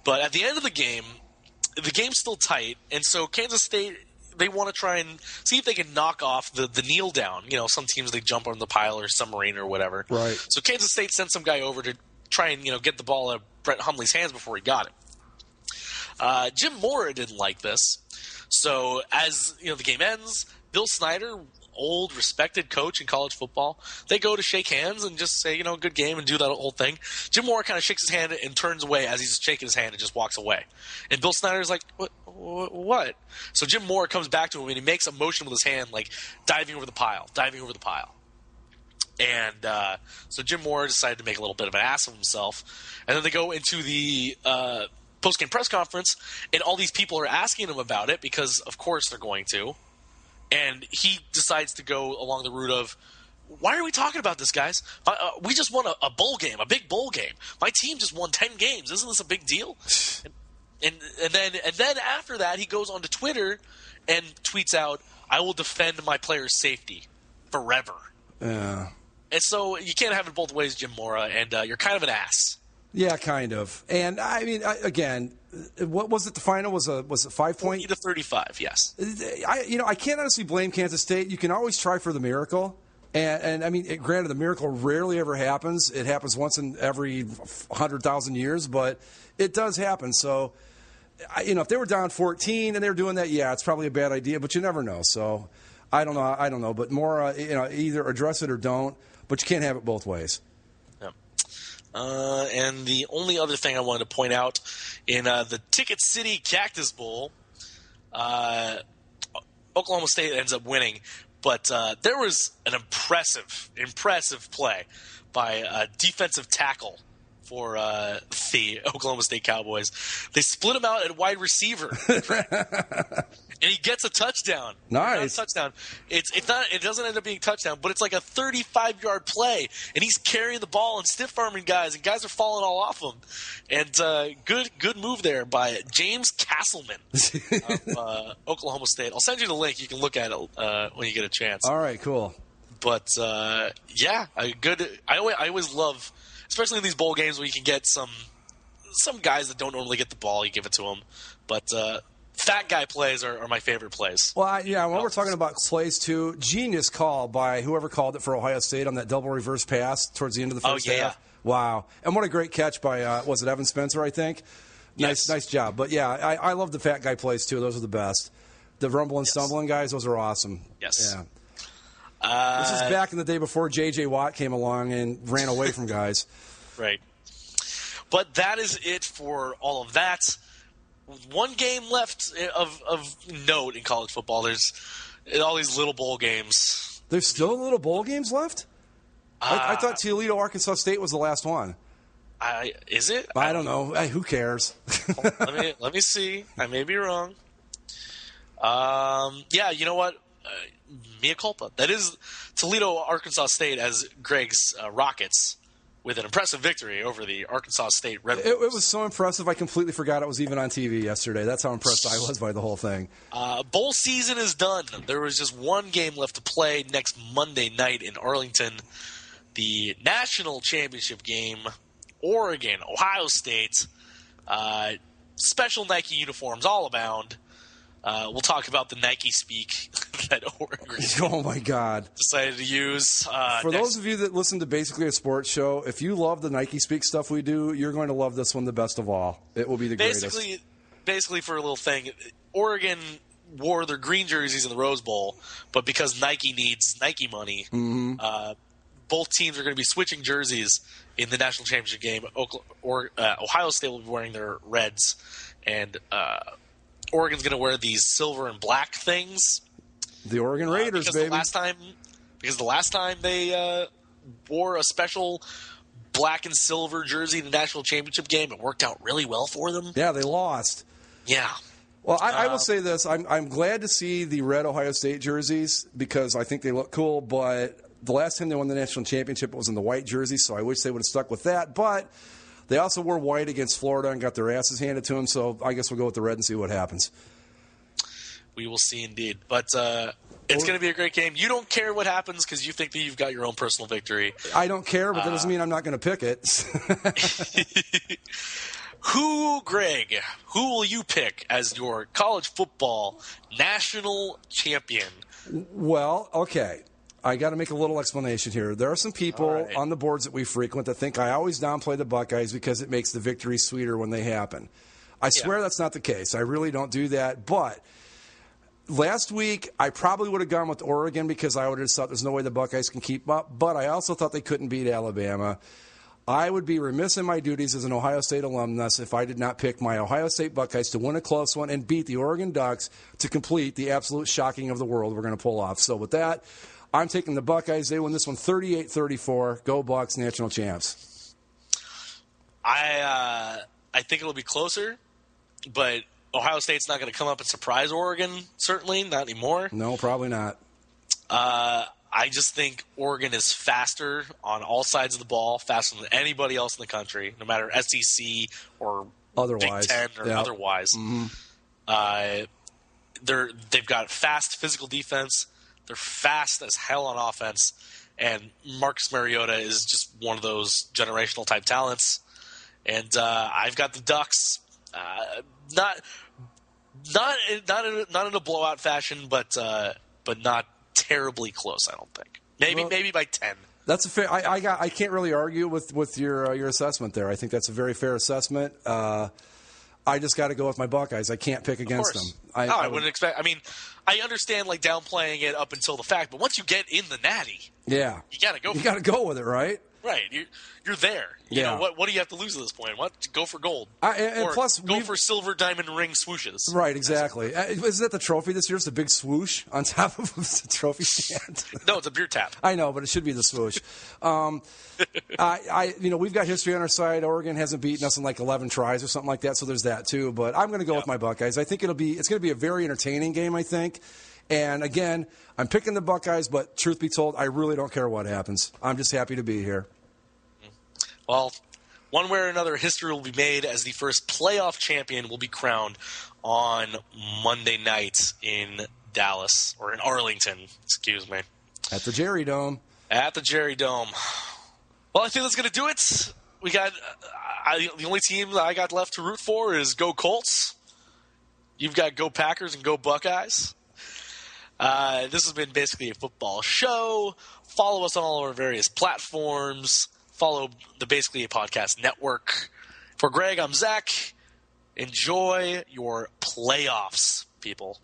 But at the end of the game's still tight, and so Kansas State. They want to try and see if they can knock off the kneel down. Some teams they jump on the pile or submarine or whatever. Right. So Kansas State sent some guy over to try and get the ball out of Brett Hundley's hands before he got it. Jim Mora didn't like this. So as the game ends, Bill Snyder, old respected coach in college football, they go to shake hands and just say good game and do that whole thing. Jim Mora kind of shakes his hand and turns away as he's shaking his hand and just walks away. And Bill Snyder's like, what? So Jim Mora comes back to him and he makes a motion with his hand like diving over the pile. And so Jim Mora decided to make a little bit of an ass of himself. And then they go into the post-game press conference, and all these people are asking him about it because, of course, they're going to. And he decides to go along the route of, why are we talking about this, guys? We just won a bowl game, a big bowl game. My team just won 10 games. Isn't this a big deal? And then after that, he goes onto Twitter and tweets out, "I will defend my players' safety forever." Yeah. And so you can't have it both ways, Jim Mora, and you're kind of an ass. Yeah, kind of. And I mean, again, what was it? The final was it 5 point? 40-35. Yes. I can't honestly blame Kansas State. You can always try for the miracle. And I mean, granted, the miracle rarely ever happens. It happens once in every 100,000 years, but it does happen. So, if they were down 14 and they were doing that, yeah, it's probably a bad idea, but you never know. So, I don't know. But more, either address it or don't, but you can't have it both ways. Yeah. And the only other thing I wanted to point out in the Ticket City Cactus Bowl, Oklahoma State ends up winning. But there was an impressive play by a defensive tackle for the Oklahoma State Cowboys. They split him out at wide receiver, and he gets a touchdown. Nice. Not a touchdown. It's not. It doesn't end up being a touchdown, but it's like a 35-yard play, and he's carrying the ball and stiff arming guys, and guys are falling all off him. And good move there by James Castleman of Oklahoma State. I'll send you the link. You can look at it when you get a chance. All right, cool. But yeah, good. I always love, especially in these bowl games where you can get some guys that don't normally get the ball. You give it to them, but. Fat guy plays are my favorite plays. Well, when we're talking about plays, too, genius call by whoever called it for Ohio State on that double reverse pass towards the end of the first half. Wow. And what a great catch by, was it Evan Spencer, I think? Yes. Nice job. But, yeah, I love the fat guy plays, too. Those are the best. The rumble and stumbling guys, those are awesome. Yes. Yeah. This is back in the day before J.J. Watt came along and ran away from guys. Right. But that is it for all of that. One game left of note in college football. There's all these little bowl games. There's still little bowl games left? I thought Toledo, Arkansas State was the last one. Is it? I don't know. Hey, who cares? let me see. I may be wrong. Yeah, you know what? Mea culpa. That is Toledo, Arkansas State as Greg's Rockets. With an impressive victory over the Arkansas State Red Bulls. It was so impressive, I completely forgot it was even on TV yesterday. That's how impressed I was by the whole thing. Bowl season is done. There was just one game left to play next Monday night in Arlington. The national championship game, Oregon, Ohio State. special Nike uniforms all abound. We'll talk about the Nike speak that Oregon oh my God, decided to use. For those of you that listen to Basically a Sports Show, if you love the Nike speak stuff we do, you're going to love this one the best of all. It will be the greatest. Basically, for a little thing, Oregon wore their green jerseys in the Rose Bowl, but because Nike needs Nike money, both teams are going to be switching jerseys in the national championship game. Ohio State will be wearing their reds, and Oregon's going to wear these silver and black things. The Oregon Raiders, baby. The last time they wore a special black and silver jersey in the national championship game, it worked out really well for them. Yeah, they lost. Yeah. Well, I will say this. I'm glad to see the red Ohio State jerseys because I think they look cool, but the last time they won the national championship it was in the white jersey, so I wish they would have stuck with that. But they also wore white against Florida and got their asses handed to them, so I guess we'll go with the red and see what happens. We will see indeed. But it's going to be a great game. You don't care what happens because you think that you've got your own personal victory. I don't care, but that doesn't mean I'm not going to pick it. Greg, who will you pick as your college football national champion? Well, okay. I got to make a little explanation here. There are some people on the boards that we frequent that think I always downplay the Buckeyes because it makes the victory sweeter when they happen. I swear that's not the case. I really don't do that. But last week, I probably would have gone with Oregon because I would have thought there's no way the Buckeyes can keep up. But I also thought they couldn't beat Alabama. I would be remiss in my duties as an Ohio State alumnus if I did not pick my Ohio State Buckeyes to win a close one and beat the Oregon Ducks to complete the absolute shocking of the world we're going to pull off. So with that, I'm taking the Buckeyes. They win this one 38-34. Go Bucks, national champs. I think it'll be closer, but Ohio State's not going to come up and surprise Oregon, certainly. Not anymore. No, probably not. I just think Oregon is faster on all sides of the ball, faster than anybody else in the country, no matter SEC or otherwise. Big Ten or otherwise. Mm-hmm. They've got fast physical defense. They're fast as hell on offense, and Marcus Mariota is just one of those generational type talents. And I've got the Ducks, not in a blowout fashion, but not terribly close. I don't think. Maybe by 10. That's a fair. I can't really argue with your assessment there. I think that's a very fair assessment. I just got to go with my Buckeyes. I can't pick against them. I wouldn't expect. I mean, I understand like downplaying it up until the fact, but once you get in the natty, you got to go. You got to go with it, right? Right. You're there. You know, what do you have to lose at this point? What? Go for gold. And plus, go for silver diamond ring swooshes. Right, exactly. Isn't that the trophy this year? It's the big swoosh on top of the trophy stand. No, it's a beer tap. I know, but it should be the swoosh. We've got history on our side. Oregon hasn't beaten us in like 11 tries or something like that, so there's that too. But I'm going to go with my Buckeyes. I think it's going to be a very entertaining game, I think. And again, I'm picking the Buckeyes, but truth be told, I really don't care what happens. I'm just happy to be here. Well, one way or another, history will be made as the first playoff champion will be crowned on Monday night in Dallas, or in Arlington, excuse me. At the Jerry Dome. At the Jerry Dome. Well, I think that's going to do it. We got the only team that I got left to root for is Go Colts. You've got Go Packers and Go Buckeyes. This has been basically a football show. Follow us on all of our various platforms. Follow the Basically a Podcast network. For Greg, I'm Zach. Enjoy your playoffs, people.